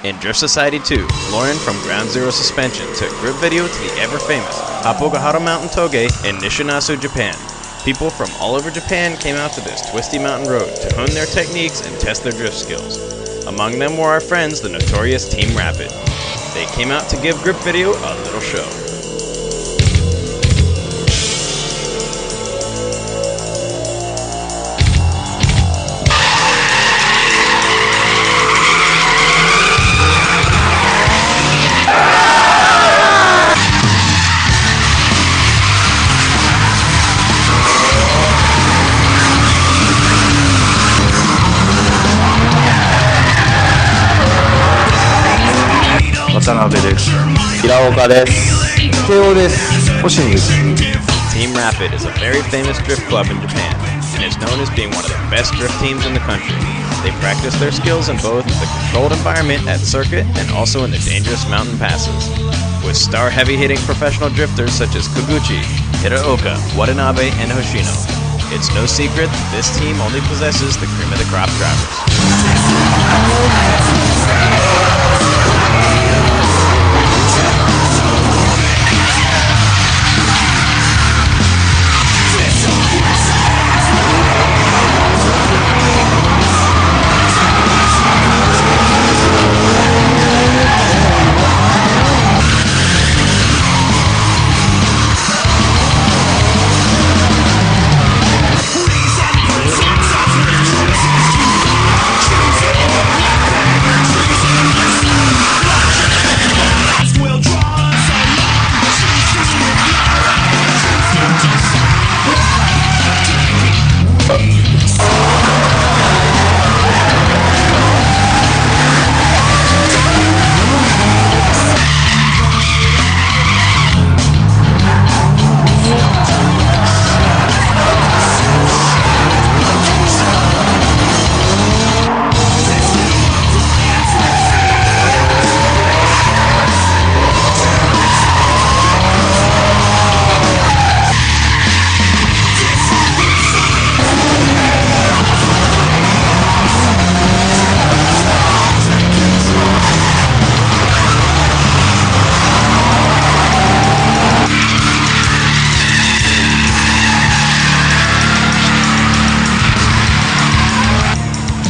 In Drift Society 2, Lauren from Ground Zero Suspension took grip video to the ever-famous Hapogahara Mountain Toge in Nishinasu, Japan. People from all over Japan came out to this twisty mountain road to hone their techniques and test their drift skills. Among them were our friends, the notorious Team Rapid. They came out to give grip video a little show. Team Rapid is a very famous drift club in Japan and is known as being one of the best drift teams in the country. They practice their skills in both the controlled environment at circuit and also in the dangerous mountain passes. With star heavy-hitting professional drifters such as Koguchi, Hiraoka, Watanabe, and Hoshino, it's no secret that this team only possesses the cream of the crop drivers.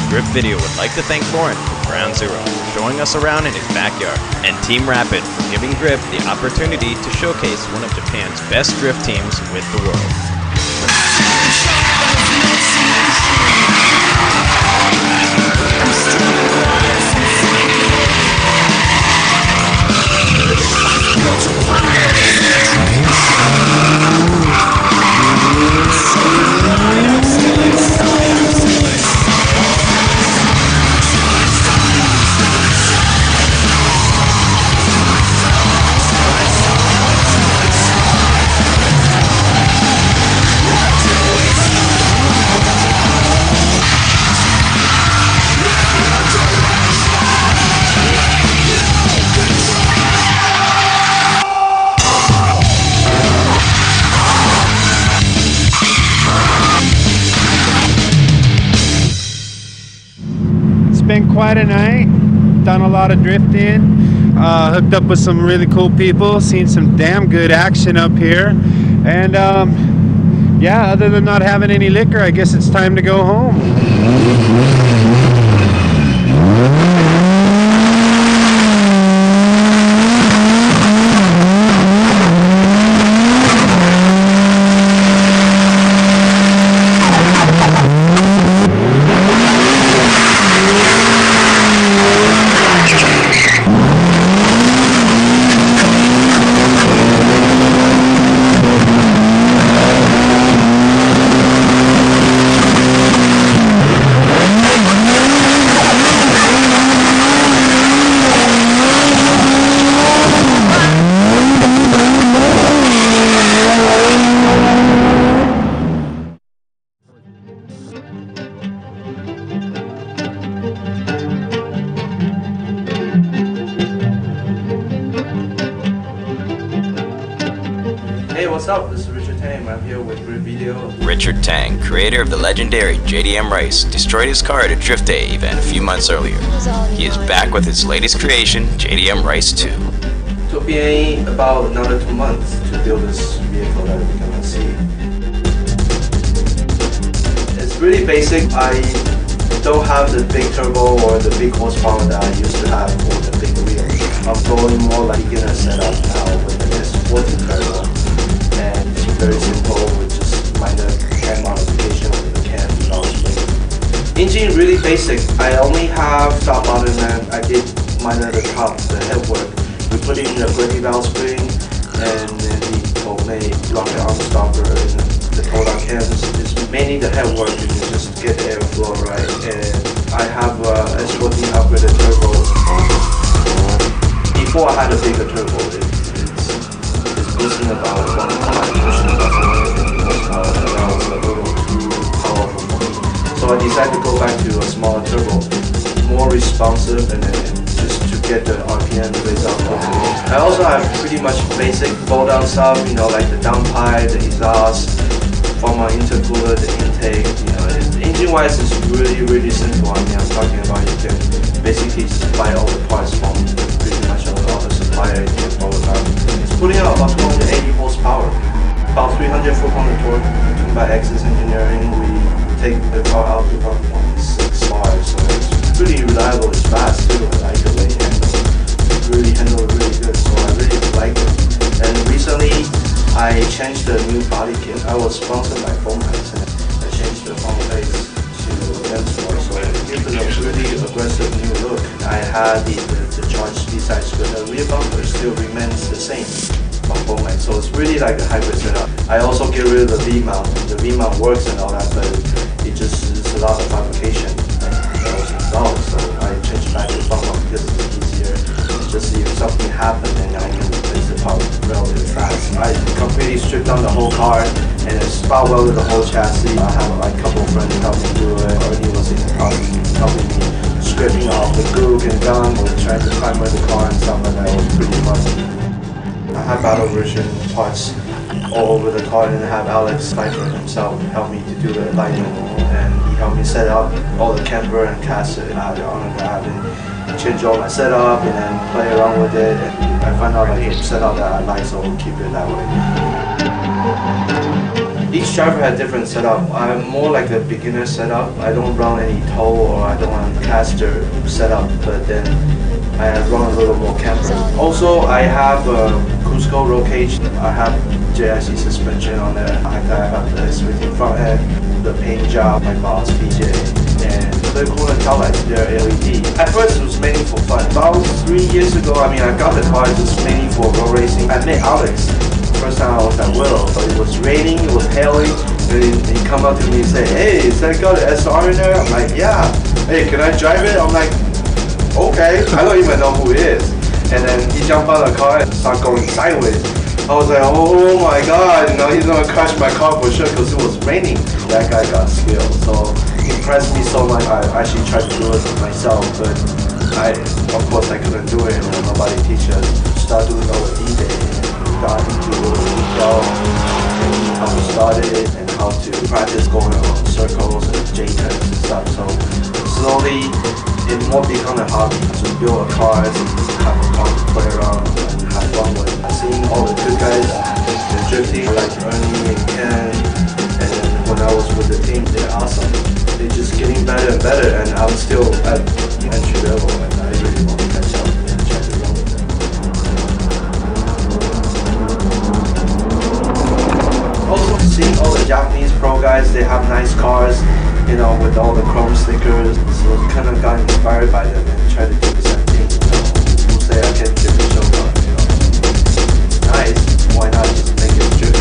Grip Video would like to thank Lauren from Ground Zero for showing us around in his backyard, and Team Rapid for giving Grip the opportunity to showcase one of Japan's best drift teams with the world. Been quite a night, done a lot of drifting, hooked up with some really cool people, seen some damn good action up here, and yeah, other than not having any liquor, I guess it's time to go home. Hey, what's up? This is Richard Tang. I'm here with Grid Video. Richard Tang, creator of the legendary JDM Rice, destroyed his car at a Drift Day event a few months earlier. He is back with his latest creation, JDM Rice 2. Took me about another 2 months to build this vehicle that we're gonna see. It's really basic. I don't have the big turbo or the big horsepower that I used to have for the big wheels. I'm going more like beginner setup now with the S40 turbo. And it's very simple with just minor cam modification with the cam valve spring. Engine really basic. I only have top bottom and I did minor the top, the head work. We put in the Brady valve spring and then the homemade rocket arm stopper and the Kodak cams. It's mainly the head work. You can just get the airflow right. And I have a S40 upgraded turbo. Before I had a bigger turbo, it's boosting about 1.5 pushing horsepower, and that was a little too powerful for me. So I decided to go back to a smaller turbo, more responsive, and then just to get the RPM raised up. I also have pretty much basic fold-down stuff, you know, like the downpipe, the exhaust, from my intercooler, the intake. You know, engine-wise, it's really simple. I mean, I'm talking about you can basically just buy all the parts from pretty much all the supplier you can follow down. It's putting out about 280 horsepower, about 300 foot-pound torque. By Axis Engineering, we take the car out to about 1.6 bars, so it's pretty reliable. It's fast too. I like the way it handles. It really handles really good, so I really like it. And recently, I changed the new body kit. I was sponsored by Fomax, and I changed the front face to M-Sport, so it gives it a really aggressive new look. I had the charged speed-size, but the rear bumper still remains the same from Fomax, so it's really like a hybrid setup. I also get rid of the V-mount. The V-mount works and all that, but it just is a lot of fabrication that was installed, so I changed back to front mount because it's easier. It's just if something happened, then I can replace the part relatively fast. I completely stripped down the whole car and then spot welded the whole chassis. I have like a couple of friends help me do it. Already was in the process helping me stripping off the gook and gum or trying to primer the car and stuff like that. It was pretty much. I have battle version parts all over the car, and I have Alex Pfeiffer himself help me to do the lighting, and he helped me set up all the camber and cassette. I had the honor to have him change all my setup and then play around with it, and I find out like a setup that I like, so I'll keep it that way. Each driver had different setup. I'm more like a beginner setup. I don't run any tow or I don't want caster setup, but then I run a little more camper. Also, I have a Cusco roll cage. I have JIC suspension on there. I have the everything front end, the paint job, my boss PJ, and the corner tail lights, they're LED. At first, it was mainly for fun. About 3 years ago, I mean, I got the car just mainly for road racing. I met Alex. First time I was at Willow, so it was raining, it was hailing, and he come up to me and say, "Hey, is that got an SR in there?" I'm like, "Yeah." "Hey, can I drive it?" I'm like, "Okay." I don't even know who it is. And then he jumped out of the car and started going sideways. I was like, oh my god, you know, he's gonna crash my car for sure because it was raining. That guy got skill, so he impressed me so much. I actually tried to do it myself, but of course I couldn't do it, and nobody teach us. Start doing all the D-Day. Got into detail and how we started it and how to practice going around circles and J-turns and stuff. So slowly it more become a hobby to build a car and have a car to play around and have fun with. Seeing all the good guys, the drifting like Ernie and Ken, and when I was with the team, they're awesome. They're just getting better and better, and I'm still at the entry level, and I really want to catch up and try to run with them. Also, seeing all the Japanese pro guys, they have nice cars, you know, with all the chrome stickers. So kind of got inspired by them and tried to do the same thing. You know, who say I can't drift a show car, you know? It's nice. Why not just make it drift?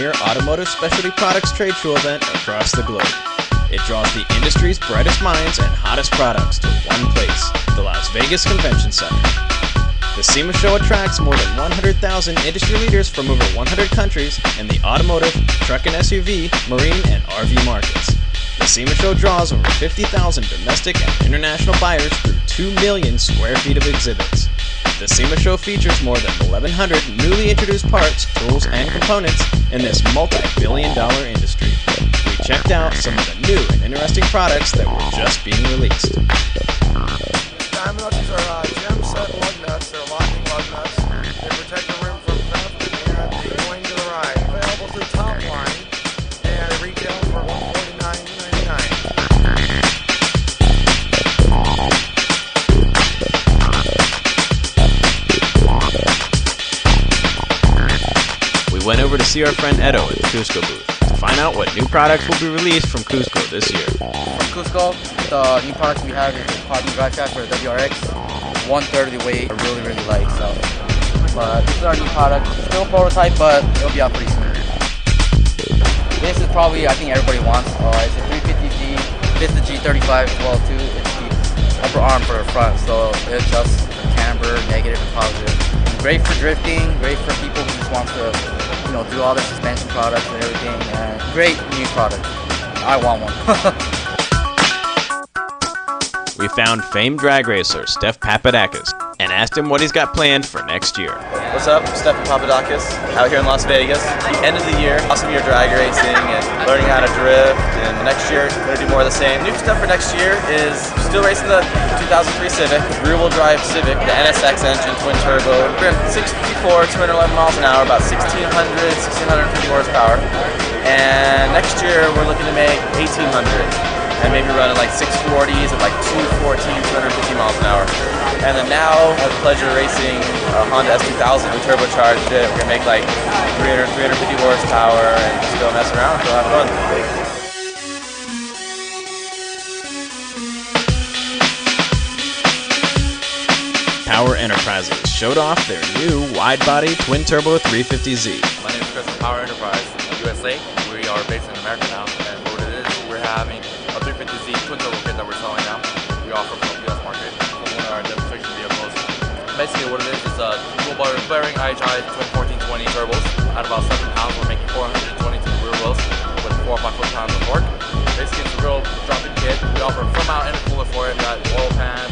premier automotive specialty products trade show event across the globe. It draws the industry's brightest minds and hottest products to one place, the Las Vegas Convention Center. The SEMA show attracts more than 100,000 industry leaders from over 100 countries in the automotive, truck and SUV, marine, and RV markets. The SEMA show draws over 50,000 domestic and international buyers through 2 million square feet of exhibits. The SEMA show features more than 1,100 newly introduced parts, tools, and components in this multi-billion-dollar industry. We checked out some of the new and interesting products that were just being released. Diamond nuts, these are gem set lug nuts. They're locking lug nuts. They protect the rim from theft and the going to the ride. Available through Top Line, and they retail for $149.99. We went over to see our friend Edo at the Cusco booth to find out what new products will be released from Cusco this year. From Cusco, the new products we have is the carbon drive shaft for the WRX. 1/3 of the weight I really like. So, but this is our new product. Still a prototype, but it'll be out pretty soon. This is probably, I think everybody wants. It's a 350G. This is the G35 as well too. It's the upper arm for the front, so it adjusts camber, negative and positive. Great for drifting. Great for people who just want to, do all the suspension products and everything. And great new product. I want one. We found famed drag racer Steph Papadakis and asked him what he's got planned for next year. What's up? Steph Papadakis out here in Las Vegas. End of the year, awesome year drag racing and learning how to drift. And next year, going to do more of the same. New stuff for next year is still racing the 2003 Civic, rear-wheel drive Civic, the NSX engine, twin turbo. We're in 64, 211 miles an hour, about 1,650 horsepower. And next year, we're looking to make 1,800. And maybe running like 640s at like 214, 250 miles an hour. And then now, I have the pleasure of racing a Honda S2000. We turbocharged it. We're gonna make like 350 horsepower and just go mess around, go have fun. Power Enterprises showed off their new wide-body twin-turbo 350Z. My name is Chris from Power Enterprise USA. We are based in America now, and what it is, we're having a 350Z twin turbo kit that we're selling now. We offer from the US market for one of our demonstration vehicles. Basically what it is a dual bearing IHI twin 1420 turbos. At about 7 pounds, we're making 422 rear wheels with 4 or 5 foot-pounds of torque. Basically it's a real drop-in kit. We offer a front mount and a cooler for it. We got oil pans,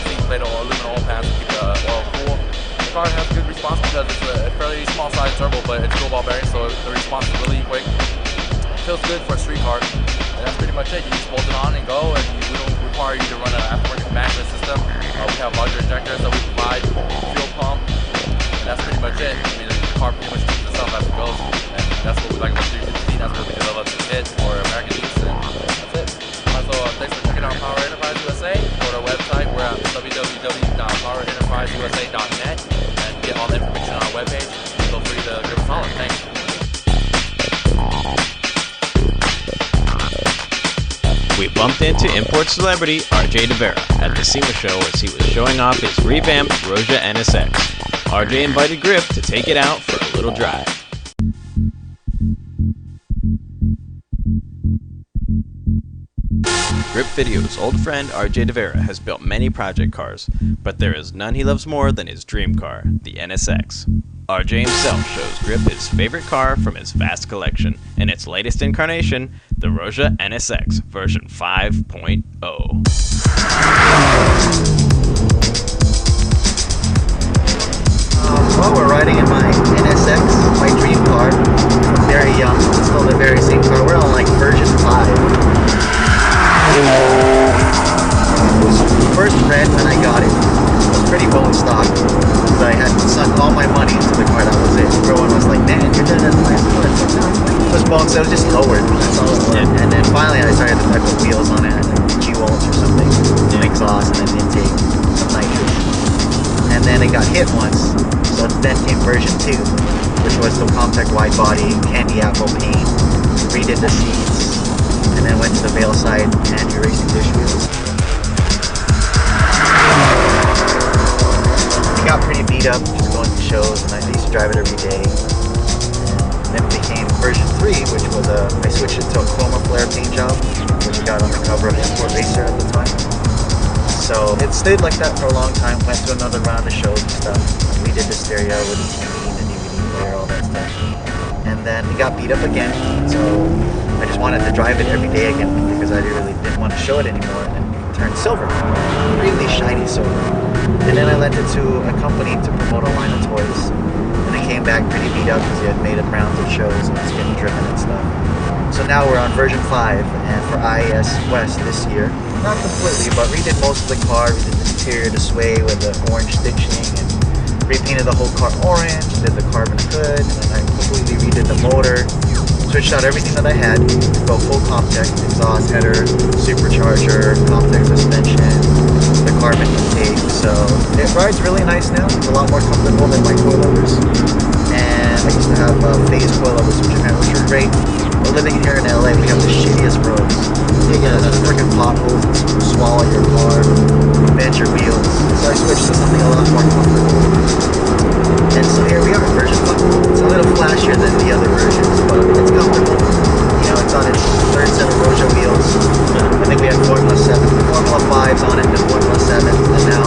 zinc plate or aluminum oil pans to keep the oil cool. The car has good response because it's a fairly small size turbo, but it's dual ball bearing, so the response is really quick. Feels good for a street car. And that's pretty much it. You just bolt it on and go, and we don't require you to run an aftermarket management system. We have larger injectors that we provide, fuel pump, and that's pretty much it. I mean, the car pretty much keeps itself as it goes, and that's what we like about 350Z. That's what we developed this kit for American use, and that's it. So thanks for checking out Power Enterprise USA. Go to our website. We're at www.powerenterpriseusa.net and get all the information on our webpage. Feel free to give us a holler. Thanks. We bumped into import celebrity RJ De Vera at the SEMA show as he was showing off his revamped Roja NSX. RJ invited Grip to take it out for a little drive. Grip Video's old friend RJ De Vera has built many project cars, but there is none he loves more than his dream car, the NSX. RJ himself shows Grip his favorite car from his vast collection, and its latest incarnation, the Roja NSX version 5.0. Well, we're riding in my NSX, my dream car. I'm very young, it's still the very same car. We're on like version 5. First red when I got it was pretty bone stock. So I had sunk all my money into the car, that was it. Everyone was like, man, you're doing it nice. It was bone, so it was just lowered, that's all it was. And then finally I started to put wheels on it, like G-Waltz or something, some exhaust and an intake, some nitrous. And then it got hit once, so then came version 2, which was the compact wide body, candy apple paint, redid the seats, and then went to the Veilside anti-racing dish wheels. It got pretty beat up just going to shows, and I used to drive it every day. Then it became version 3, which was I switched it to a chroma flare paint job, which I got on the cover of Import Racer at the time. So it stayed like that for a long time. Went to another round of shows and stuff. We did the stereo with the TV, the DVD player, all that stuff. And then it got beat up again. So I just wanted to drive it every day again because I really didn't want to show it anymore. And it turned silver, really shiny silver. And then I lent it to a company to promote a line of toys. And it came back pretty beat up because we had made it rounds of shows and it's getting driven and stuff. So now we're on version 5, and for IES West this year, not completely, but redid most of the car. We did the interior, the sway with the orange stitching, and repainted the whole car orange, did the carbon hood, and then I completely redid the motor. Switched out everything that I had to go full Comtech, exhaust, header, supercharger, Comtech suspension, the carbon intake. So it rides really nice now. It's a lot more comfortable than my coilovers. And I used to have phase coilovers, which are great. But living here in LA, we have the shittiest roads. You get freaking potholes, swallow your car, bend your wheels. So I switched to something a lot more comfortable. And so here we are, version 5. It's a little flashier than the other versions, but it's comfortable. You know, it's on its third set of Roja wheels. I think we had Formula 7, Formula 5s on it, and Formula 7s, and now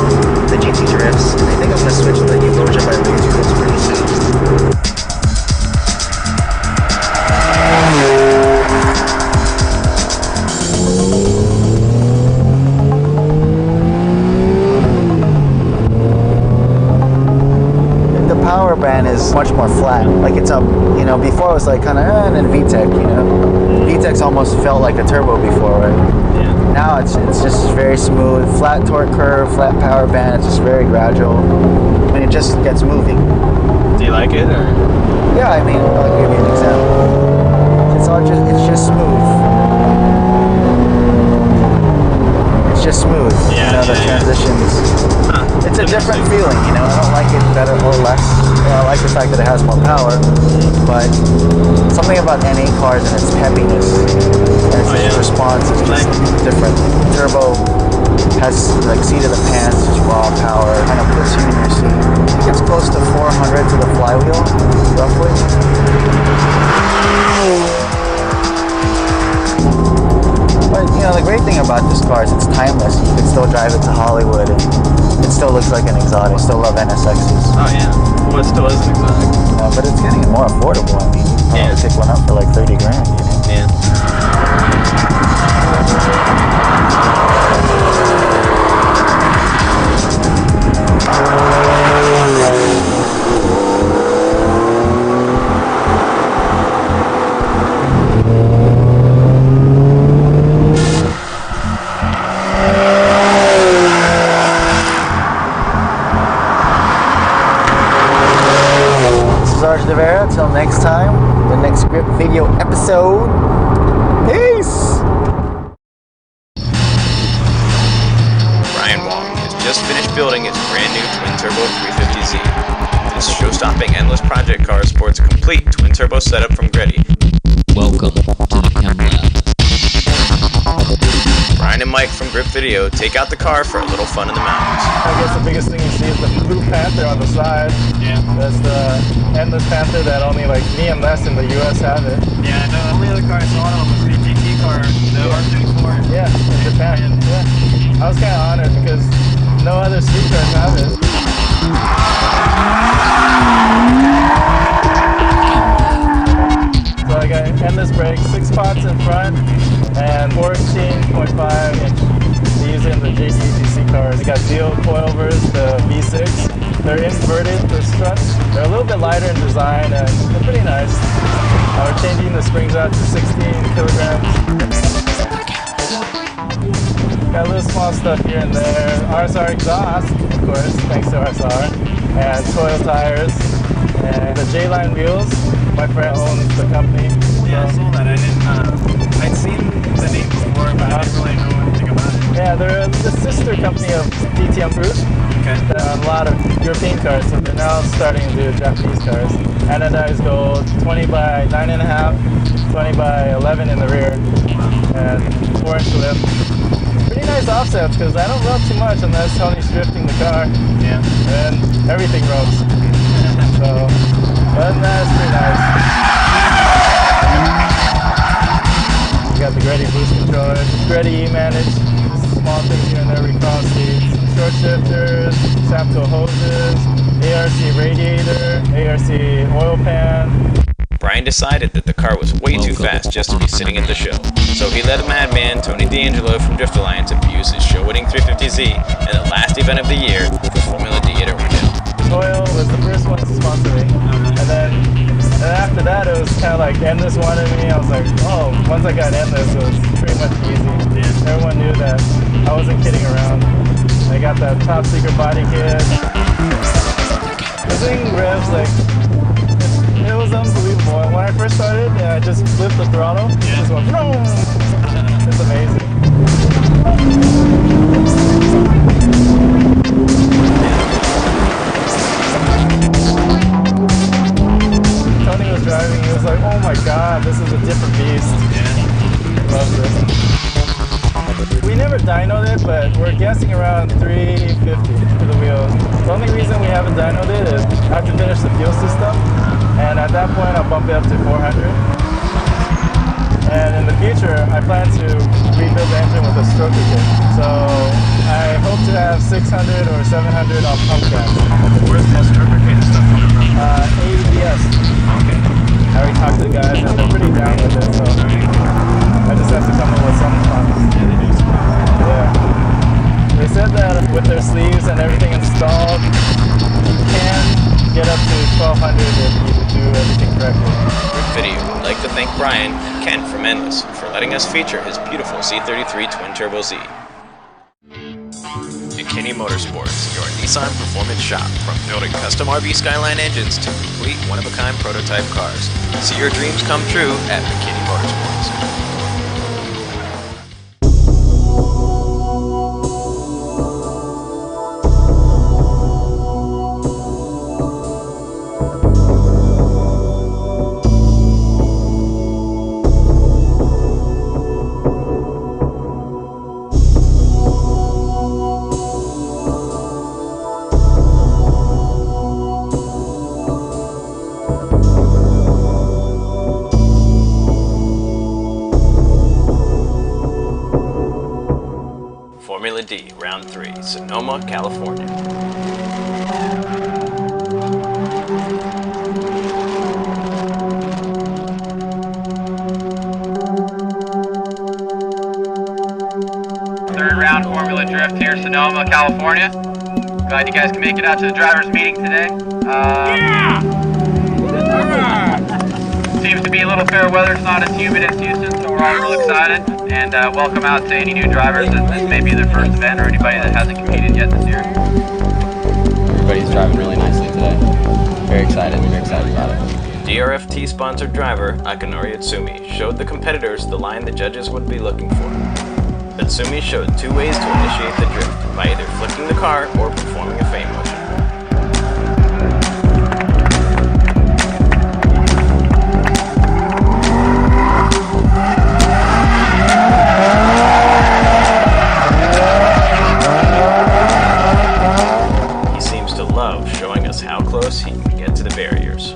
the GT Drifts. And I think I'm going to switch to the new Roja by Razor Drifts pretty soon. Band is much more flat. Like it's up, you know, before it was like kind of, and then VTEC, you know. VTEC's almost felt like a turbo before, right? Yeah. Now it's just very smooth, flat torque curve, flat power band. It's just very gradual. I mean, it just gets moving. Do you like it, or? Yeah, I mean, I'll give you an example. It's just smooth. It's just smooth. Yeah, you know, the transitions. It's a different feeling, you know. I don't like it better or less. You know, I like the fact that it has more power, but something about NA cars and its peppiness and its response is just different. Turbo has like seat of the pants, just raw power, kind of puts you in your seat. It gets close to 400 to the flywheel, roughly. But you know, the great thing about this car is it's timeless. You can still drive it to Hollywood and it still looks like an exotic. I still love NSXs. Oh yeah. Well, it still is an exotic. But it's getting more affordable. I mean, you can pick one up for like 30 grand, you know? Yeah. Until next time, the next Grip video episode. Peace! Brian Wong has just finished building his brand new twin-turbo 350Z. This show-stopping endless project car sports a complete twin-turbo setup from Greddy. Welcome to the Chem Lab. Brian and Mike from Grip Video take out the car for a little fun in the mountains. I guess the biggest thing you see is the Blue Panther on the side. Yeah. That's the endless Panther that only like me and Les in the US have it. Yeah, the only other car I saw on was the GT car, the R34. Yeah, in Japan. Yeah. I was kind of honored because no other street cars have it. So I got endless brakes, 6 spots in front, and 14.5 inch. These in the JCTC cars. They got Zeal coilovers, the V6. They're inverted, the struts. They're a little bit lighter in design, and they're pretty nice. We're changing the springs out to 16 kilograms. Got a little small stuff here and there. RSR exhaust, of course, thanks to RSR. And Toyo tires. And the J-Line wheels. My friend owns the company. Yeah, I saw that. I didn't, I'd seen the name before, but I didn't really know anything about it. Yeah, they're the sister company of DTM Group. Okay. A lot of European cars, so they're now starting to do Japanese cars. Anodized gold, 20 by 9.5, 20 by 11 in the rear, and 4-inch lip. Pretty nice offsets because I don't rub too much unless Tony's drifting the car. Yeah. And everything rubs. So, other than that, it's pretty nice. got the Greddy boost controller, Greddy E-Manage, just small things here and there, recall seats, short shifters, Samto hoses, ARC radiator, ARC oil pan. Brian decided that the car was way too fast just to be sitting at the show, so he let madman Tony D'Angelo from Drift Alliance abuse his show-winning 350Z at the last event of the year for Formula D at Orlando. Toyo was the first one to sponsor me, and then after that it was kind of like Endless wanted me. I was like, oh, once I got Endless, it was pretty much easy. Everyone knew that I wasn't kidding around. I got that top secret body kit. The thing revs like, it was unbelievable. When I first started, I just flipped the throttle. It just went, vroom. It's amazing. Tony was driving, he was like, oh my god, this is a different beast. Love this. We never dynoed it, but we're guessing around 350 to the wheels. The only reason we haven't dynoed it is I have to finish the fuel system, and at that point I'll bump it up to 400. And in the future, I plan to rebuild the engine with a stroker kit. So I hope to have 600 or 700 on pump gas. Where's that stroker kit stuff coming from? AEBS. Okay. I already talked to the guys and they're pretty down with it, so I just have to come up with some funds. Yeah. They said that with their sleeves and everything installed, you can get up to 1200 if you do everything correctly. Quick video. I'd like to thank Brian and Ken from Endless for letting us feature his beautiful C33 Twin Turbo Z. McKinney Motorsports, your Nissan performance shop. From building custom RV Skyline engines to complete one-of-a-kind prototype cars. See your dreams come true at McKinney Motorsports. Formula D, Round 3, Sonoma, California. Third round Formula Drift here, Sonoma, California. Glad you guys can make it out to the drivers' meeting today. Seems to be a little fair weather. It's not as humid as Houston, so we're all real excited. And welcome out to any new drivers that this may be their first event, or anybody that hasn't competed yet this year. Everybody's driving really nicely today. Very excited about it. DRFT sponsored driver Akanori Itsumi showed the competitors the line the judges would be looking for. Itsumi showed two ways to initiate the drift, by either flicking the car or performing a feint motion. He seems to love showing us how close he can get to the barriers.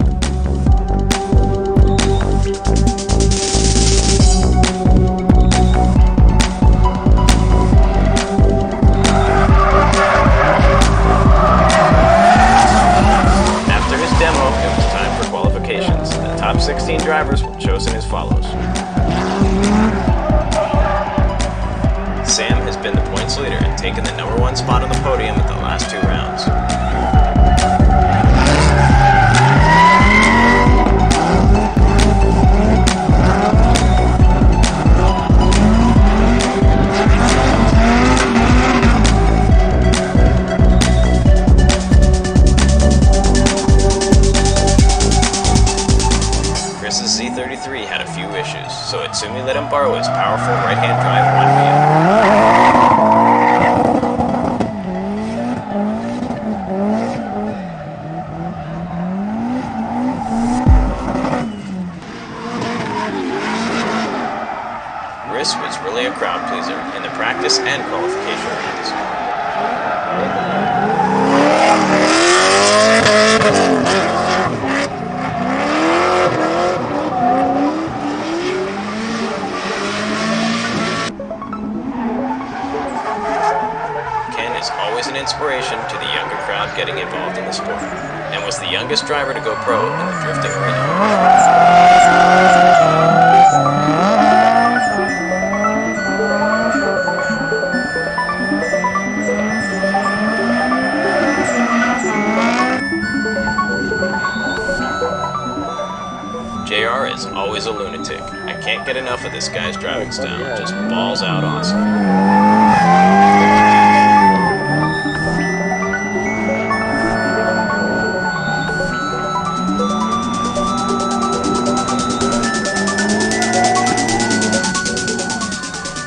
The top 16 drivers were chosen as follows. Sam has been the points leader and taken the #1 spot on the podium at the last 2 rounds. Chris's Z33 had a few issues, so Itsumi let him borrow his powerful right-hand drive 1 Chris was really a crowd pleaser in the practice and qualification rounds. always an inspiration to the younger crowd getting involved in the sport, and was the youngest driver to go pro in the drifting arena. JR is always a lunatic. I can't get enough of this guy's driving style. Just balls out awesome.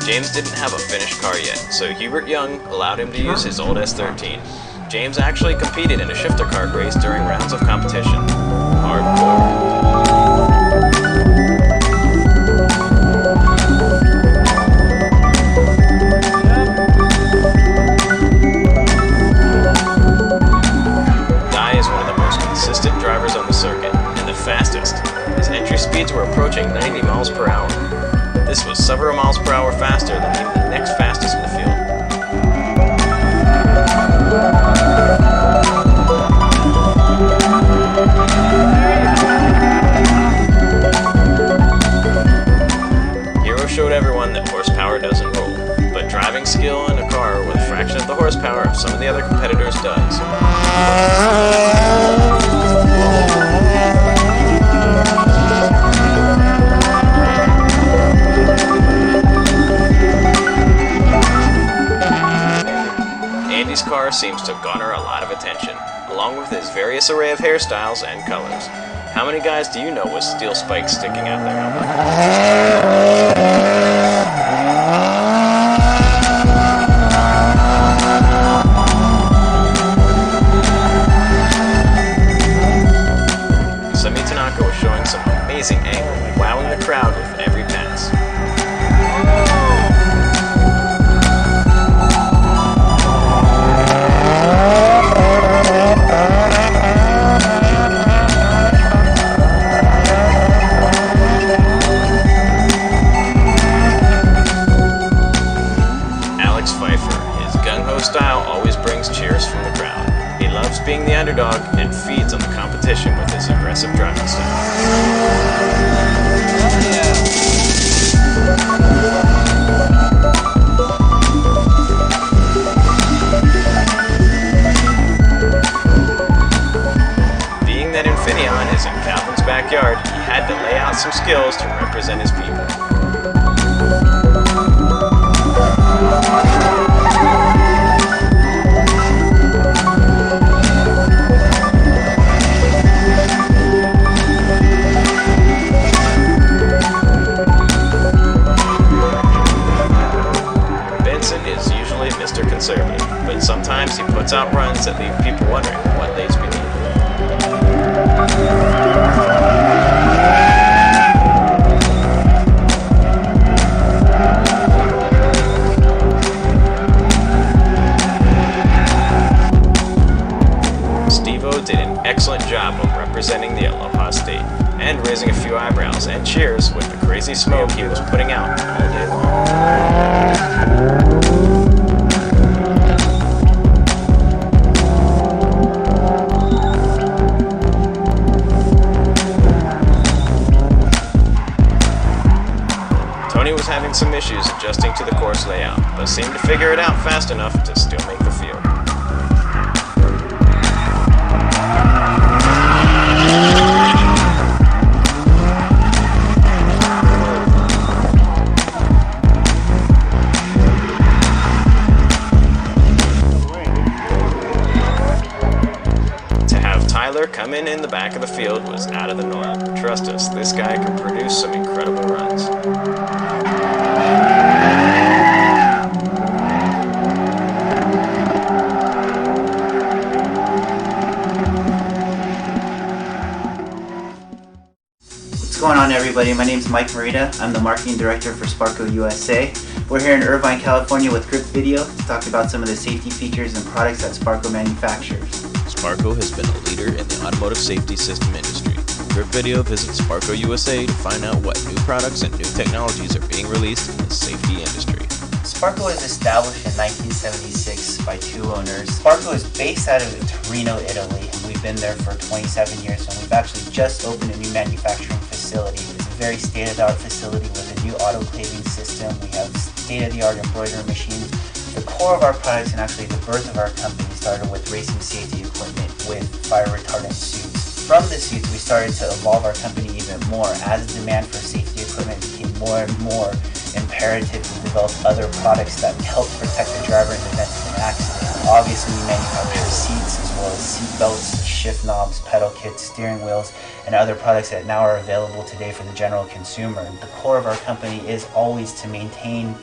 James didn't have a finished car yet, so Hubert Young allowed him to use his old S13. James actually competed in a shifter kart race during rounds of competition. Hardcore. Drivers on the circuit, and the fastest. His entry speeds were approaching 90 miles per hour. This was several miles per hour faster than even the next fastest in the field. Hero showed everyone that horsepower doesn't rule, but driving skill in a car with a fraction of the horsepower of some of the other competitors does. Andy's car seems to garner a lot of attention, along with his various array of hairstyles and colors. How many guys do you know with steel spikes sticking out their helmet? Semi Tanaka was showing some amazing angle, wowing the crowd with every pass. Alex Pfeiffer, his gung-ho style always brings cheers from the crowd. He loves being the underdog and feeds on the competition with his aggressive driving style. Being that Infineon is in Calvin's backyard, he had to lay out some skills to represent his people. Mr. Conservative, but sometimes he puts out runs that leave people wondering what lays beneath. Steve-O did an excellent job of representing the Aloha State and raising a few eyebrows and cheers with the crazy smoke he was putting out all day long. Tony was having some issues adjusting to the course layout, but seemed to figure it out fast enough to still make the field. To have Tyler come in the back of the field was out of the norm. Trust us, this guy can produce some incredible runs. What's going on, everybody? My name is Mike Morita. I'm the marketing director for Sparco USA. We're here in Irvine, California with Grip Video to talk about some of the safety features and products that Sparco manufactures. Sparco has been a leader in the automotive safety system industry. Grip Video visits Sparco USA to find out what new products and new technologies are being released in the safety industry. Sparco was established in 1976 by two owners. Sparco is based out of Torino, Italy. We've been there for 27 years, and we've actually just opened a new manufacturing facility. It's a very state-of-the-art facility with a new autoclaving system. We have state-of-the-art embroidery machines. The core of our products and actually the birth of our company started with racing safety equipment with fire retardant suits. From the suits, we started to evolve our company even more. As the demand for safety equipment became more and more imperative, we developed other products that help protect the driver in the event of an accident. Obviously, we manufacture seats as well as seat belts, shift knobs, pedal kits, steering wheels, and other products that now are available today for the general consumer. The core of our company is always to maintain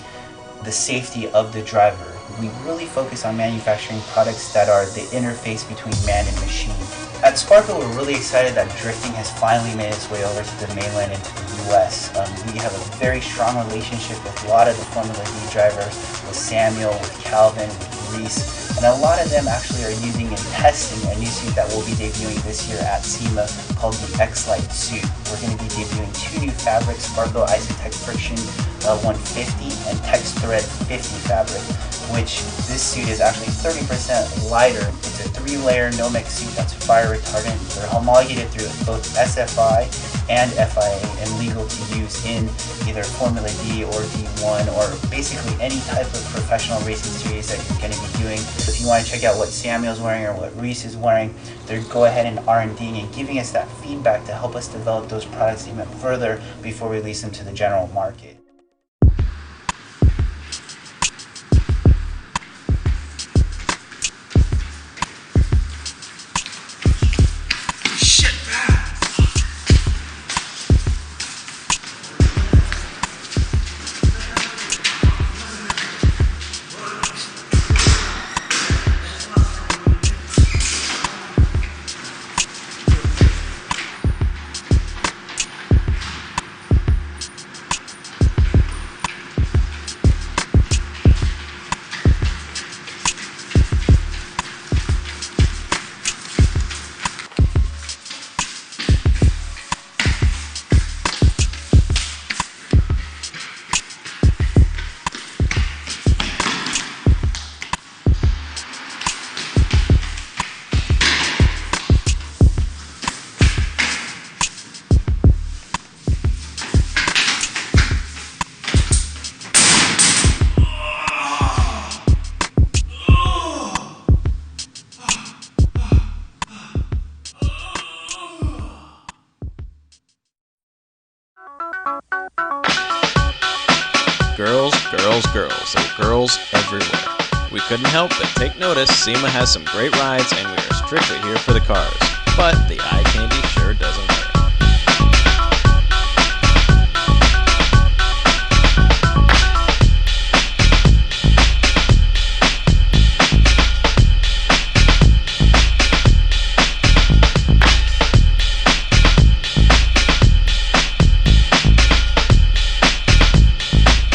the safety of the driver. We really focus on manufacturing products that are the interface between man and machine. At Sparco, we're really excited that drifting has finally made its way over to the mainland and to the US. We have a very strong relationship with a lot of the Formula D drivers, with Samuel, with Calvin, with Reese, and a lot of them actually are using and testing a new suit that we'll be debuting this year at SEMA called the X-Lite suit. We're going to be debuting two new fabrics, Sparco Isotech Friction 150 and Tex Thread 50 fabric, which this suit is actually 30% lighter. It's a 3-layer Nomex suit that's fire retardant. They're homologated through both SFI and FIA and legal to use in either Formula D or D1 or basically any type of professional racing series that you're going to be doing. If you want to check out what Samuel's wearing or what Reese is wearing, they're go ahead and R&D and giving us that feedback to help us develop those products even further before we release them to the general market. Girls, girls, girls, and girls everywhere. We couldn't help but take notice SEMA has some great rides and we are strictly here for the cars. But the eye candy sure doesn't hurt.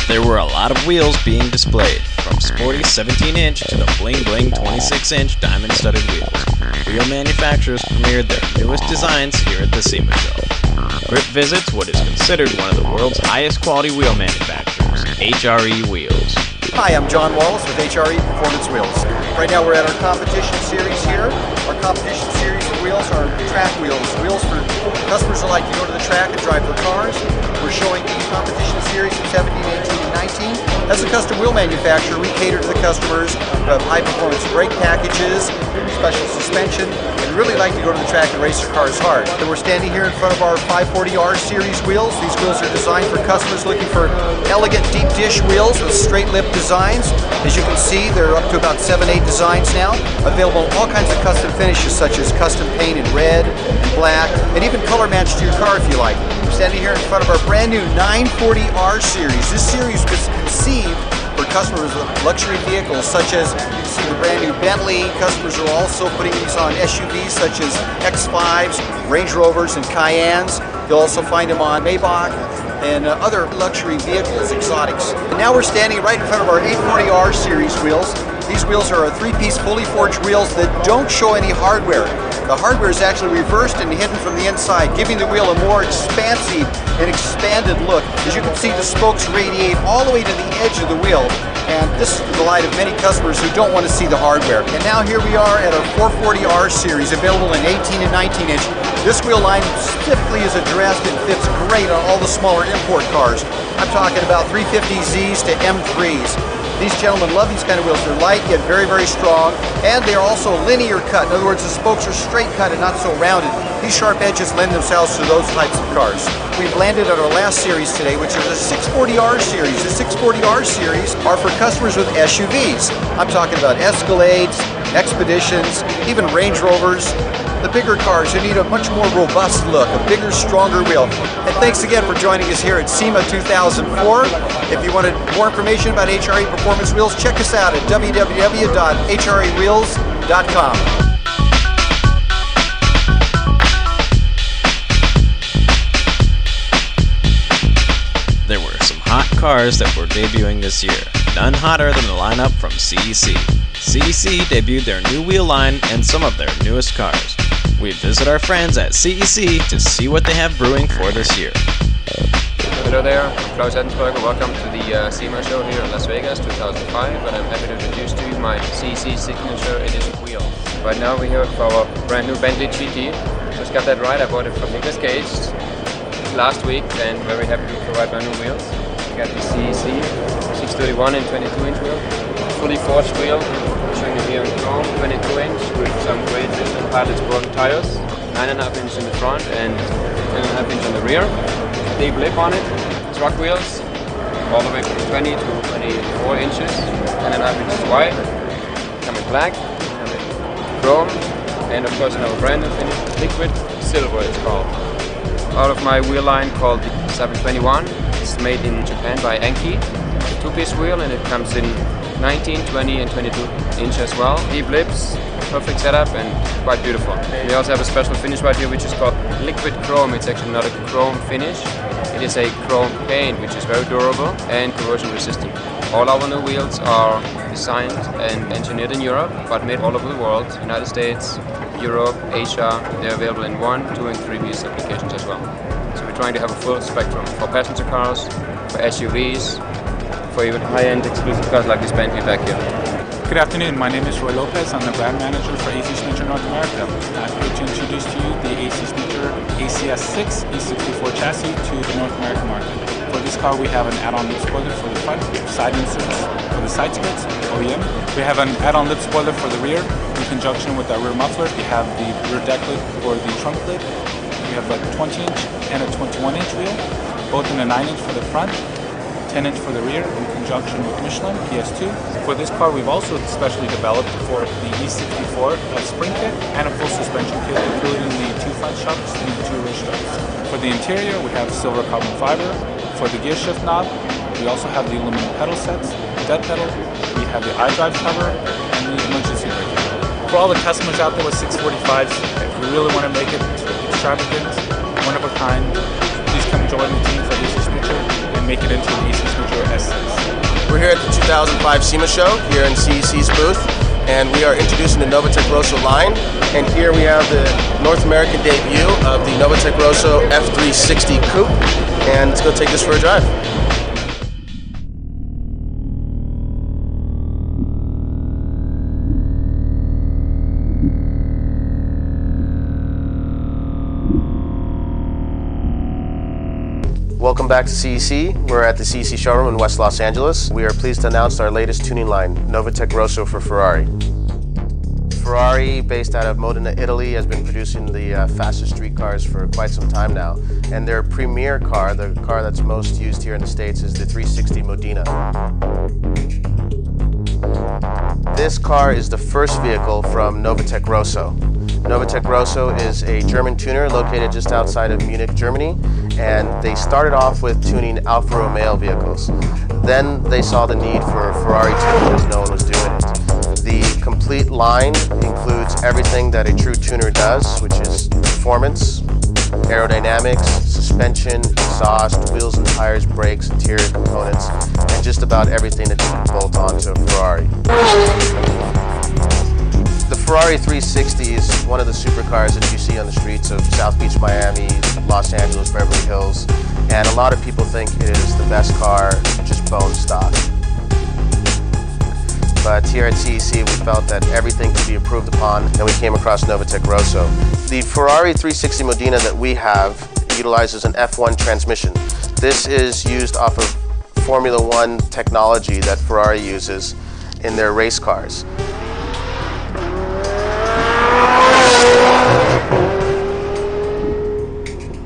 There were a lot of wheels being displayed, from sporty 17-inch to the bling-bling 26-inch diamond-studded wheels. Wheel manufacturers premiered their newest designs here at the SEMA show. Grip visits what is considered one of the world's highest quality wheel manufacturers, HRE Wheels. Hi, I'm John Wallace with HRE Performance Wheels. Right now we're at our competition series here. Our competition series of wheels are track wheels, wheels for customers who like to go to the track and drive their cars. We're showing the competition series of 17, 18, and 19. As a custom wheel manufacturer, we cater to the customers who have high-performance brake packages, special suspension, and really like to go to the track and race their cars hard. So we're standing here in front of our 540R series wheels. These wheels are designed for customers looking for elegant deep dish wheels with straight lip designs. As you can see, they're up to about 7-8 designs now. Available in all kinds of custom finishes such as custom paint in red and black, and even color match to your car if you like. We're standing here in front of our brand new 940R series. This series was conceived for customers with luxury vehicles such as, you can see the brand new Bentley. Customers are also putting these on SUVs such as X5s, Range Rovers, and Cayennes. You'll also find them on Maybach and other luxury vehicles, exotics. And now we're standing right in front of our 840R series wheels. These wheels are 3-piece fully forged wheels that don't show any hardware. The hardware is actually reversed and hidden from the inside, giving the wheel a more expansive and expanded look. As you can see, the spokes radiate all the way to the edge of the wheel, And this is the delight of many customers who don't want to see the hardware. And now here we are at our 440R series, available in 18 and 19 inch. This wheel line typically is addressed and fits great on all the smaller import cars. I'm talking about 350Zs to M3s. These gentlemen love these kind of wheels. They're light yet very, very strong, and they are also linear cut. In other words, the spokes are straight cut and not so rounded. These sharp edges lend themselves to those types of cars. We've landed at our last series today, which is the 640R series. The 640R series are for customers with SUVs. I'm talking about Escalades, Expeditions, even Range Rovers. The bigger cars who need a much more robust look, a bigger, stronger wheel. And thanks again for joining us here at SEMA 2004. If you wanted more information about HRE Performance Wheels, check us out at www.hrewheels.com. There were some hot cars that were debuting this year. None hotter than the lineup from CEC. CEC debuted their new wheel line and some of their newest cars. We visit our friends at CEC to see what they have brewing for this year. Hello there, I'm Klaus Ettensberger. Welcome to the SEMA show here in Las Vegas 2005, and I'm happy to introduce to you my CEC Signature Edition wheel. Right now we're here for our brand new Bentley GT. Just got that right, I bought it from Nicolas Cage last week and very happy to provide my new wheels. We got the CEC 631 and 22-inch wheel, fully forged wheel. Showing you here in chrome, 22-inch with some great Michelin Pilot Sport tires, 9.5 inch in the front and 10.5 inch on the rear. Deep lip on it, truck wheels, all the way from 20 to 24 inches, 10.5 inches wide, come in black, come in chrome, and of course in our brand new finish, liquid silver it's called. Out of my wheel line called the 721, it's made in Japan by Enki. It's a two-piece wheel and it comes in 19, 20 and 22 inch as well. Deep lips, perfect setup and quite beautiful. We also have a special finish right here which is called liquid chrome. It's actually not a chrome finish. It is a chrome paint which is very durable and corrosion resistant. All our new wheels are designed and engineered in Europe but made all over the world. United States, Europe, Asia. They're available in 1, 2 and 3-piece applications as well. So we're trying to have a full spectrum for passenger cars, for SUVs, for even high-end exclusive cars like this Bentley back here. Good afternoon, my name is Roy Lopez. I'm the brand manager for AC Signature North America. I'm here to introduce to you the AC Signature ACS6 E64 chassis to the North American market. For this car we have an add-on lip spoiler for the front, side inserts for the side skirts, OEM. We have an add-on lip spoiler for the rear. In conjunction with our rear muffler, we have the rear deck lid or the trunk lid. We have a 20-inch and a 21-inch wheel, both in a 9-inch for the front, 10-inch for the rear in conjunction with Michelin PS2. For this car we've also specially developed for the E64 a spring kit and a full suspension kit including the 2 front shocks and the 2 rear shocks. For the interior we have silver carbon fiber. For the gear shift knob we also have the aluminum pedal sets, dead pedal, we have the iDrive cover and the emergency brake. For all the customers out there with 645s, if we really want to make it extravagant, one of a kind, please come join the team for AC Signature and make it into the AC Signature S6. We're here at the 2005 SEMA show here in CEC's booth, and we are introducing the Novatec Rosso line. And here we have the North American debut of the Novatec Rosso F360 Coupe, and let's go take this for a drive. Welcome back to CEC. We're at the CEC showroom in West Los Angeles. We are pleased to announce our latest tuning line, Novatec Rosso for Ferrari. Ferrari, based out of Modena, Italy, has been producing the fastest street cars for quite some time now. And their premier car, the car that's most used here in the States, is the 360 Modena. This car is the first vehicle from Novatec Rosso. Novatec Rosso is a German tuner located just outside of Munich, Germany, and they started off with tuning Alfa Romeo vehicles. Then they saw the need for Ferrari tuning as no one was doing it. The complete line includes everything that a true tuner does, which is performance, aerodynamics, suspension, exhaust, wheels and tires, brakes, interior components, and just about everything that you can bolt onto a Ferrari. The Ferrari 360 is one of the supercars that you see on the streets of South Beach, Miami, Los Angeles, Beverly Hills, and a lot of people think it is the best car, just bone stock. but here at CEC we felt that everything could be improved upon, and we came across Novatec Rosso. The Ferrari 360 Modena that we have utilizes an F1 transmission. This is used off of Formula One technology that Ferrari uses in their race cars.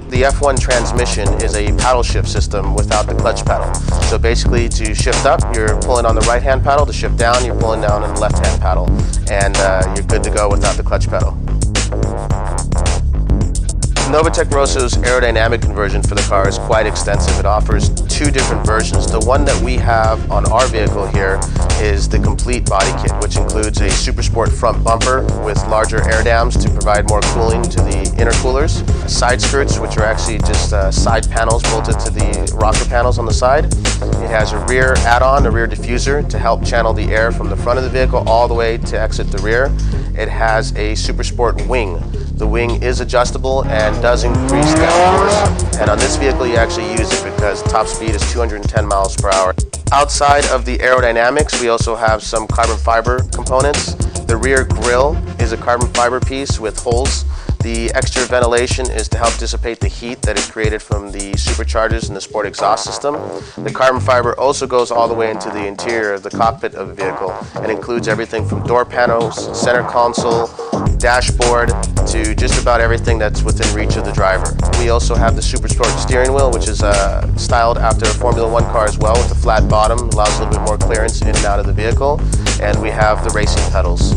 The F1 transmission is a paddle shift system without the clutch pedal. So basically, to shift up, you're pulling on the right-hand pedal. To shift down, you're pulling down on the left-hand pedal. And you're good to go without the clutch pedal. Novatec Rosso's aerodynamic conversion for the car is quite extensive. It offers two different versions. The one that we have on our vehicle here is the complete body kit, which includes a Super Sport front bumper with larger air dams to provide more cooling to the intercoolers, side skirts, which are actually just side panels bolted to the rocker panels on the side. It has a rear add-on, a rear diffuser, to help channel the air from the front of the vehicle all the way to exit the rear. It has a Super Sport wing. The wing is adjustable and does increase downforce. And on this vehicle, you actually use it because top speed is 210 miles per hour. Outside of the aerodynamics, we also have some carbon fiber components. The rear grille is a carbon fiber piece with holes. The extra ventilation is to help dissipate the heat that is created from the superchargers in the sport exhaust system. The carbon fiber also goes all the way into the interior of the cockpit of the vehicle and includes everything from door panels, center console, dashboard, to just about everything that's within reach of the driver. We also have the Super Sport steering wheel, which is styled after a Formula One car as well, with a flat bottom, allows a little bit more clearance in and out of the vehicle. And we have the racing pedals.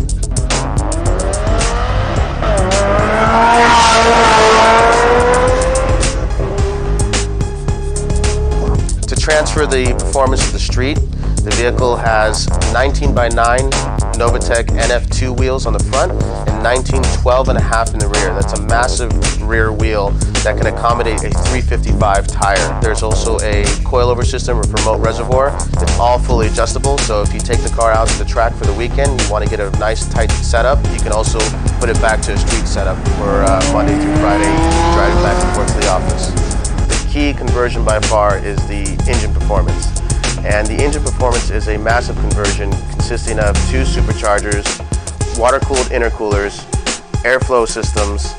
To transfer the performance to the street, the vehicle has 19x9 Novatec NF2 wheels on the front and 19 12.5 in the rear. That's a massive rear wheel that can accommodate a 355 tire. There's also a coilover system with remote reservoir. It's all fully adjustable, so if you take the car out to the track for the weekend, you want to get a nice tight setup, you can also put it back to a street setup for Monday through Friday, driving back and forth to the office. The key conversion by far is the engine performance. And the engine performance is a massive conversion consisting of two superchargers, water-cooled intercoolers, airflow systems,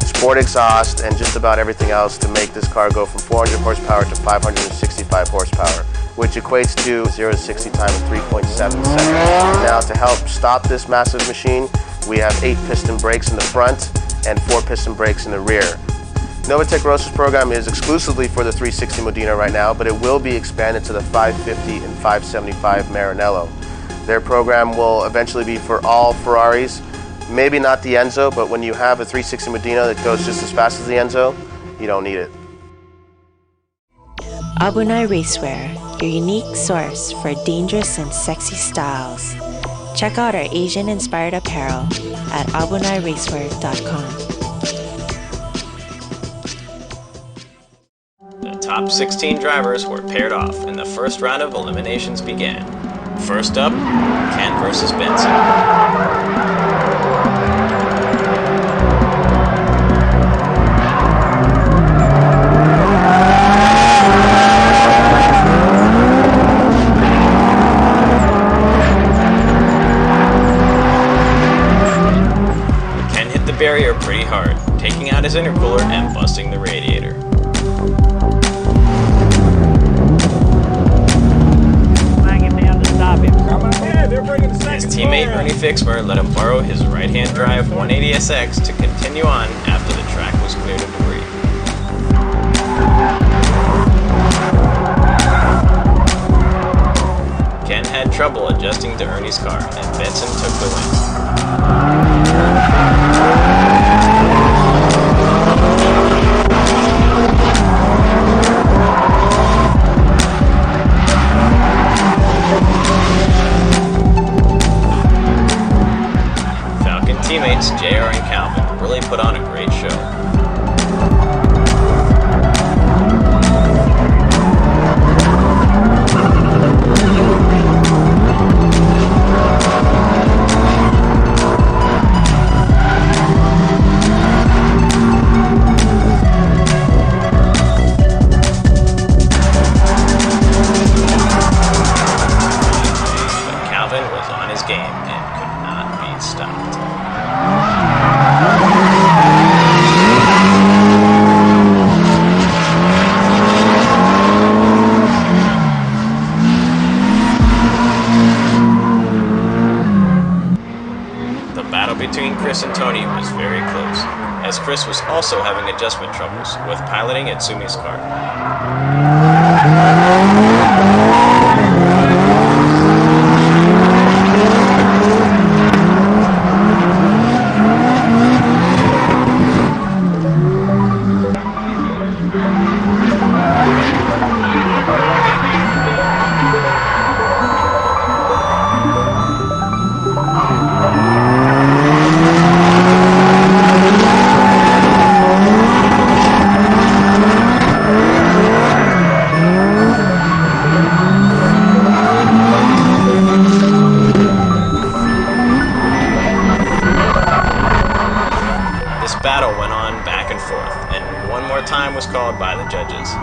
sport exhaust, and just about everything else to make this car go from 400 horsepower to 565 horsepower, which equates to 0 to 60 time in 3.7 seconds. Now, to help stop this massive machine, we have 8 piston brakes in the front and 4 piston brakes in the rear. Novatec Rosso's program is exclusively for the 360 Modena right now, but it will be expanded to the 550 and 575 Maranello. Their program will eventually be for all Ferraris, maybe not the Enzo, but when you have a 360 Modena that goes just as fast as the Enzo, you don't need it. Abunai Racewear, your unique source for dangerous and sexy styles. Check out our Asian-inspired apparel at abunai-racewear.com. The top 16 drivers were paired off and the first round of eliminations began. First up, Ken versus Benson. Ken hit the barrier pretty hard, taking out his intercooler and busting the radiator. His teammate Ernie Fixmer let him borrow his right-hand drive 180SX to continue on after the track was cleared of debris. Ken had trouble adjusting to Ernie's car, and Benson took the win. Teammates JR and Calvin really put on a great show. But Alvin was on his game and could not be stopped. The battle between Chris and Tony was very close, as Chris was also having adjustment troubles with piloting Itsumi's car. Battle went on back and forth, and one more time was called by the judges.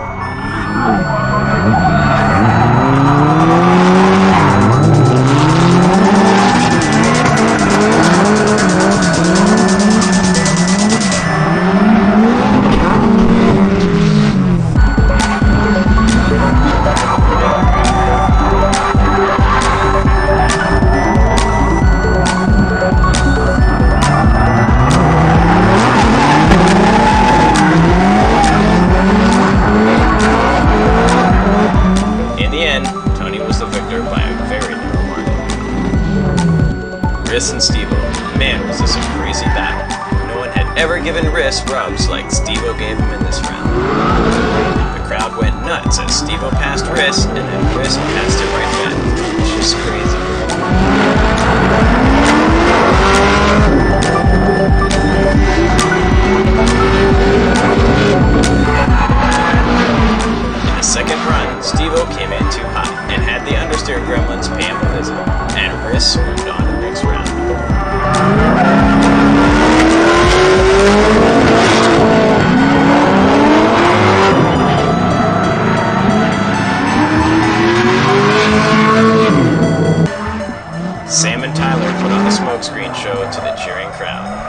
Riss and Steve-O. Man, was this a crazy battle. No one had ever given Riss rubs like Steve-O gave him in this round. The crowd went nuts as Steve-O passed Riss, and then Riss passed him right back. It's just crazy. In the second run, Steve-O came in too hot and had the understeer gremlins pay him a visit, and Riss moved on to the next round. Sam and Tyler put on the smokescreen show to the cheering crowd.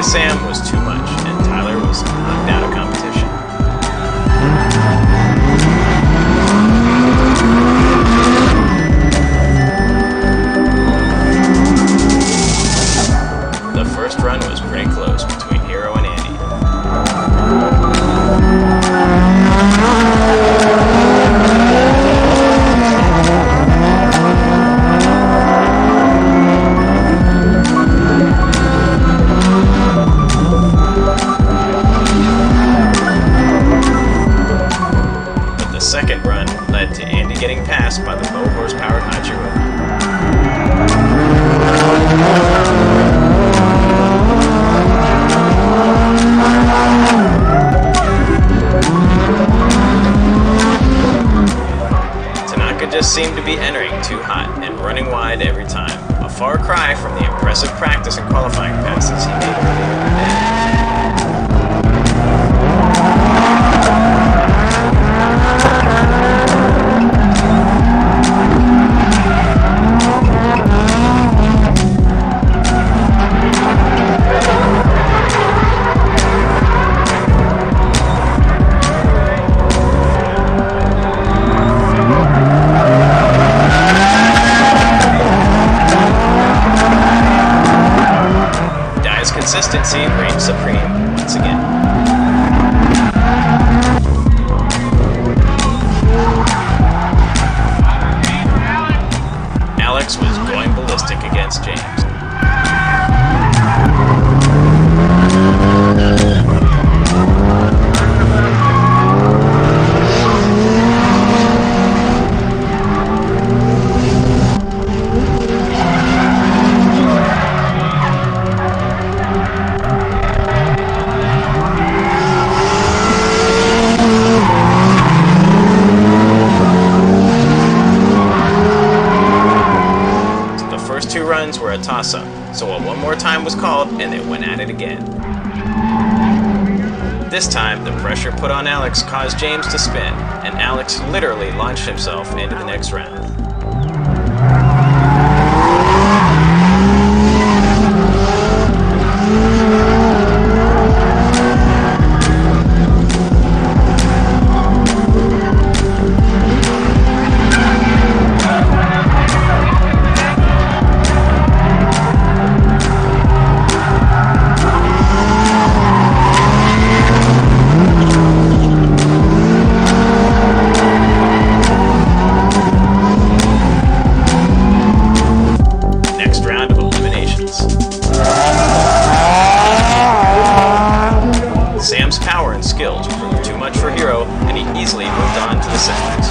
Sam was too much, and Tyler was knocked out of competition. The first run was pretty close between Hero and Andy. Second run led to Andy getting passed by the low horsepower Hachiro. Tanaka just seemed to be entering too hot and running wide every time, a far cry from the impressive practice and qualifying passes he made earlier in the day. Consistency reigned supreme once again. Alex was going ballistic against James. first two runs were a toss-up, so one more time was called and they went at it again. This time, the pressure put on Alex caused James to spin, and Alex literally launched himself into the next round. Sam's power and skills proved too much for Hero, and he easily moved on to the seconds.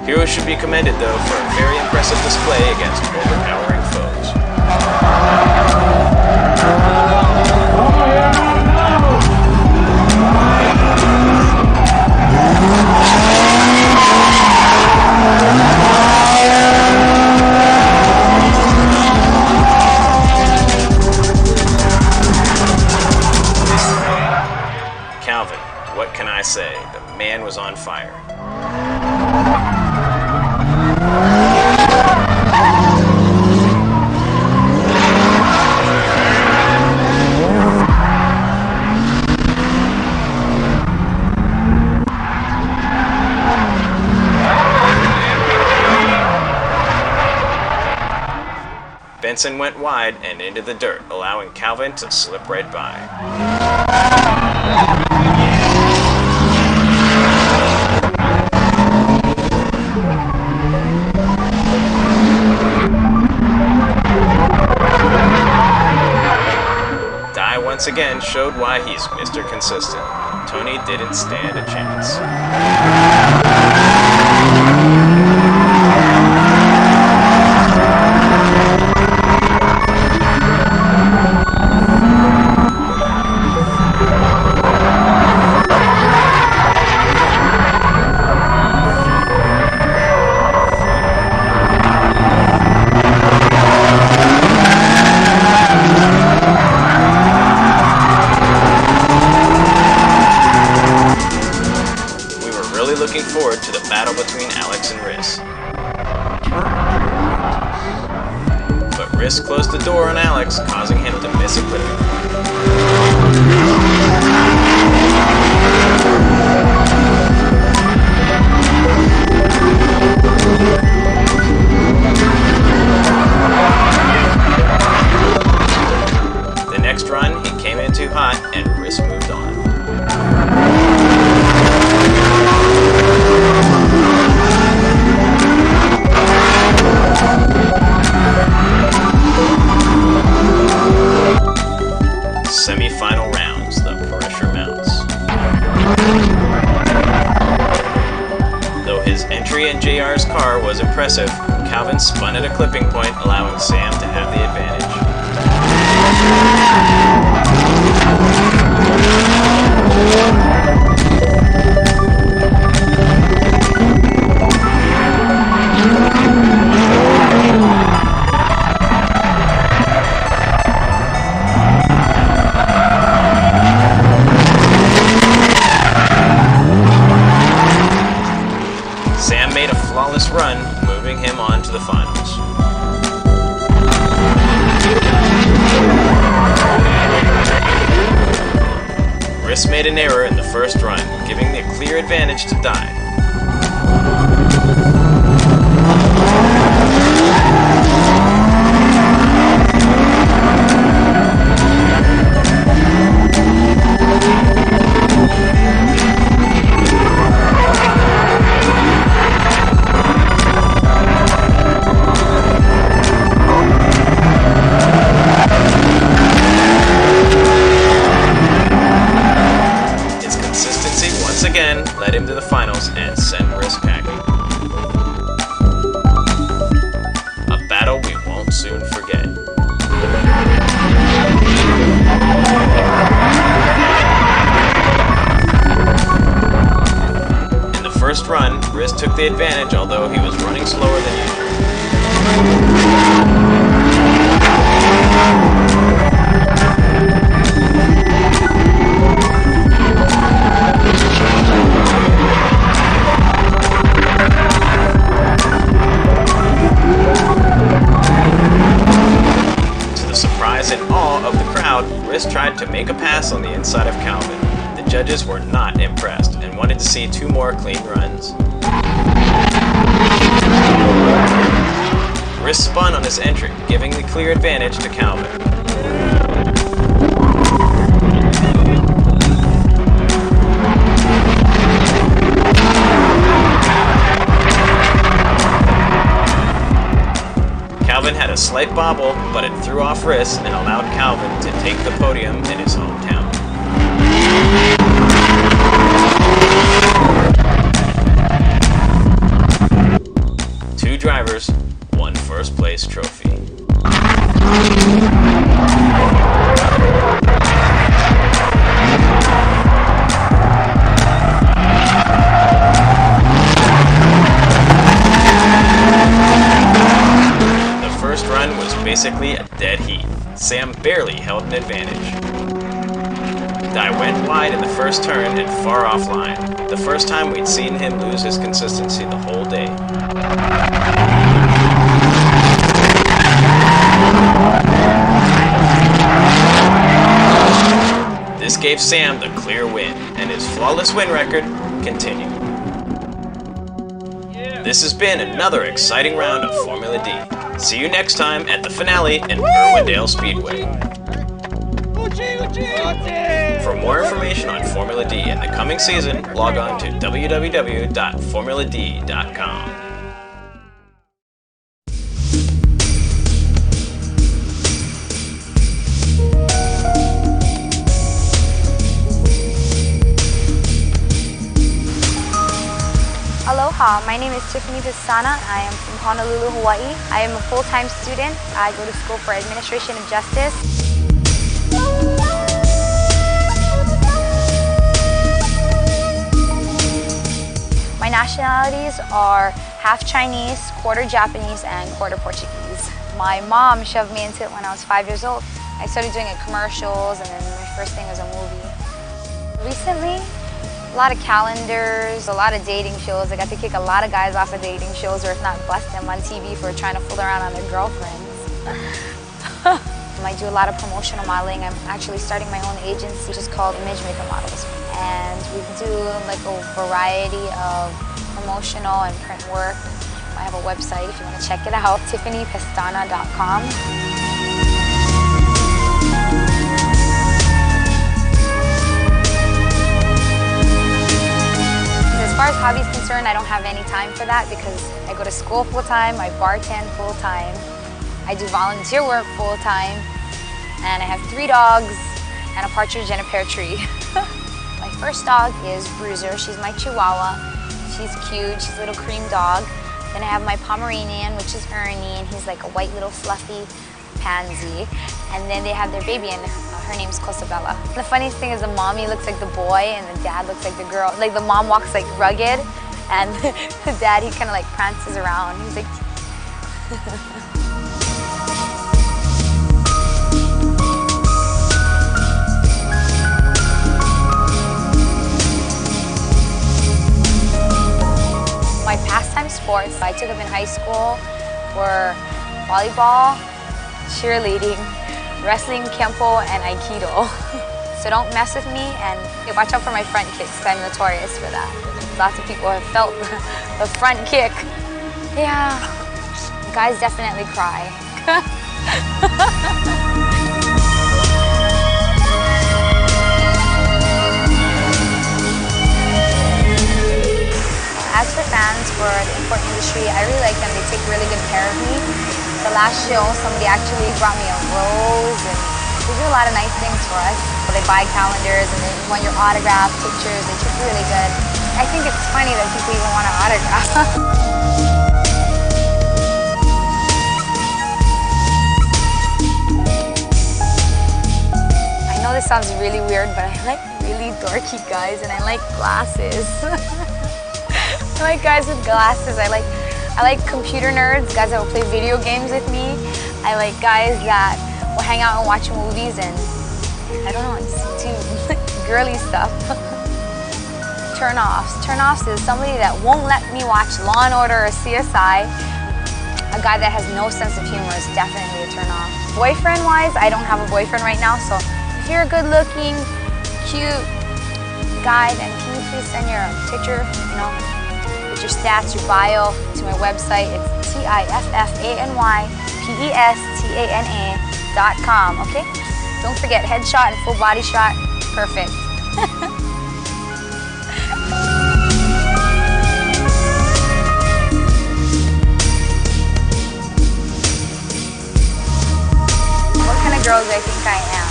Hero should be commended, though, for a very impressive display against overpowering foes. Calvin, what can I say? The man was on fire. Benson went wide and into the dirt, allowing Calvin to slip right by. Dye once again showed why he's Mr. Consistent. Tony didn't stand a chance. Looking forward to the battle between Alex and Riss. But Riss closed the door on Alex, causing him to miss a clipping. The next run, he came in too hot and Riss moved on. Semi-final rounds, the pressure mounts. Though his entry in JR's car was impressive, Calvin spun at a clipping point, allowing Sam to have the advantage. Sam made a flawless run, moving him on to the finals. Riss made an error in the first run, giving the clear advantage to Dye. Again, led him to the finals and sent Riss packing. A battle we won't soon forget. run, Riss took the advantage, although he was running slower than usual. To the surprise and awe of the crowd, Riss tried to make a pass on the inside of Calvin. The judges were not impressed and wanted to see 2 more clean runs. Riss spun on his entry, giving the clear advantage to Calvin. Calvin had a slight bobble, but it threw off Riss and allowed Calvin to take the podium in his hometown. Two drivers, one first place trophy. The first run was basically a dead heat. Sam barely held an advantage. Dye went wide in the first turn and far offline. The first time we'd seen him lose his consistency the whole day. This gave Sam the clear win, and his flawless win record continued. This has been another exciting round of Formula D. See you next time at the finale in Irwindale Speedway. For more information on Formula D and the coming season, log on to www.formulad.com. Aloha, my name is Tiffany Pistana. I am from Honolulu, Hawaii. I am a full-time student. I go to school for Administration of Justice. My nationalities are half Chinese, quarter Japanese, and quarter Portuguese. My mom shoved me into it when I was 5 years old. I started doing commercials, and then my first thing was a movie. Recently, a lot of calendars, a lot of dating shows. I got to kick a lot of guys off of dating shows, or if not, bust them on TV for trying to fool around on their girlfriends. I do a lot of promotional modeling. I'm actually starting my own agency, which is called Image Maker Models. And we do like a variety of promotional and print work. I have a website if you want to check it out, tiffanypistana.com. As far as hobbies concerned, I don't have any time for that because I go to school full-time, I bartend full-time, I do volunteer work full-time, and I have 3 dogs and a partridge in a pear tree. My first dog is Bruiser. She's my Chihuahua. She's cute. She's a little cream dog. Then I have my Pomeranian, which is Ernie, and he's like a white little fluffy pansy. And then they have their baby, and her name's Cosabella. The funniest thing is the mommy looks like the boy, and the dad looks like the girl. Like the mom walks like rugged, and the dad, he kind of like prances around. He's like... My pastime sports I took up in high school were volleyball, cheerleading, wrestling, kempo, and aikido. So don't mess with me and watch out for my front kicks because I'm notorious for that. Lots of people have felt the front kick. Yeah, guys definitely cry. As for fans for the import industry, I really like them. They take really good care of me. The last show, somebody actually brought me a rose, and they do a lot of nice things for us. They buy calendars and they want your autograph, pictures. They treat you really good. I think it's funny that people even want an autograph. I know this sounds really weird, but I like really dorky guys and I like glasses. like guys with glasses. I like computer nerds, guys that will play video games with me. I like guys that will hang out and watch movies and, I don't know, just do girly stuff. Turn-offs. Turn-offs is somebody that won't let me watch Law & Order or CSI. A guy that has no sense of humor is definitely a turn-off. Boyfriend-wise, I don't have a boyfriend right now, so if you're a good-looking, cute guy, then can you please send your picture, you know, with your stats, your bio, to my website. It's TIFFANYPESTANA.com, okay? Don't forget, headshot and full body shot, perfect. What kind of girl do I think I am?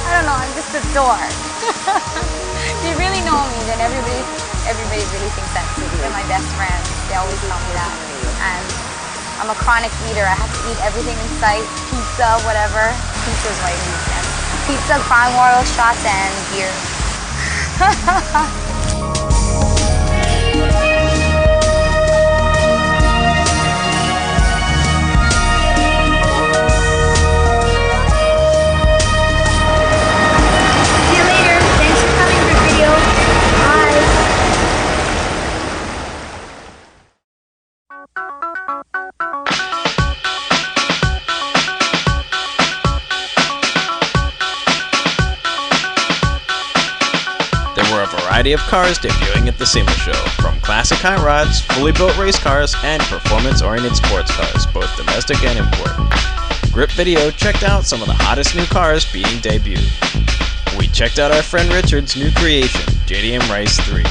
I don't know, I'm just a dork. If you really know me, then everybody really thinks that too. They're my best friends. They always tell me that. And I'm a chronic eater. I have to eat everything in sight. Pizza, whatever. Pizza is what I eat. Yes. Pizza, Crown Royal shots, and beer. See you later. Thanks for coming for the video. Bye. There were a variety of cars debuting at the SEMA show, from classic high rods, fully built race cars, and performance-oriented sports cars, both domestic and import. Grip Video checked out some of the hottest new cars being debuted. We checked out our friend Richard's new creation, JDM Rice 3.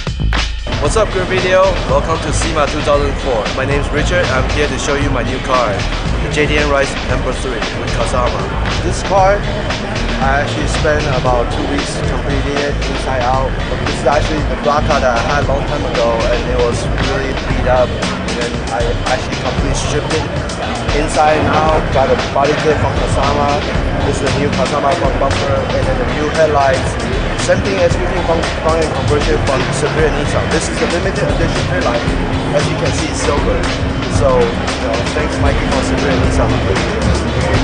What's up, Grip Video? Welcome to SEMA 2004. My name's Richard. I'm here to show you my new car, the JDM Rice number 3 with Kazama. This car, I actually spent about 2 weeks completing it inside out. This is actually the black car that I had a long time ago, and it was really beat up. And I actually completely stripped it inside and out. Got a body kit from Kazama. This is the new Kazama front bumper, and then the new headlights. Same thing as everything from conversion from Superior Nissan. This is a limited edition headlight. As you can see, it's silver. So, you know, thanks Mikey from Superior Nissan.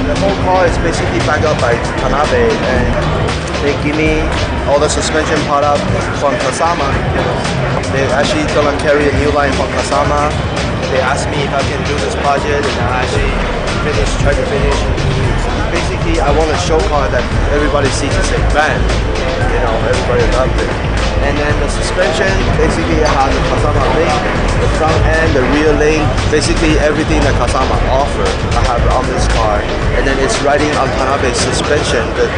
The whole car is basically backed up by Tanabe, and they give me all the suspension part up from Kazama. They actually gonna carry a new line from Kazama. They asked me if I can do this project, and I actually try to finish. Basically, I want a show car that everybody sees the same brand. You know, everybody loves it. And then the suspension, basically I have the Kazama link, the front end, the rear link, basically everything that Kazama offers I have on this car. And then it's riding on Tanabe's suspension, the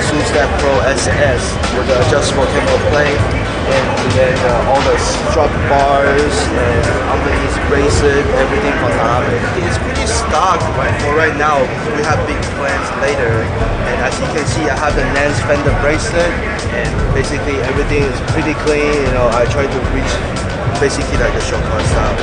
Sustep Pro SS with the adjustable tempo plate. And then all the strut bars and underneath bracelet, everything from Tanabe. It's pretty stock for right now. We have big plans later. And as you can see, I have the Nance fender bracelet, and basically everything is pretty clean. You know, I try to reach basically like a show car style.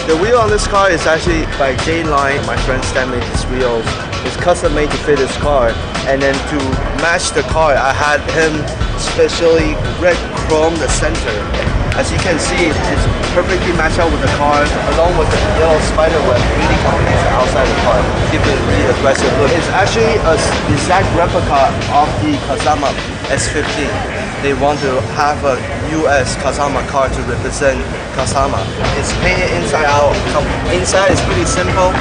The wheel on this car is actually by J-Line. My friend Stan made these wheels. It's custom made to fit this car. And then to match the car, I had him specially red chrome the center. As you can see, it's perfectly matched out with the car, along with the yellow spider web really completes the outside of the car, give it a really aggressive look. It's actually an exact replica of the Kazama S15. They want to have a US Kazama car to represent Kazama. It's painted inside out. Inside is pretty simple.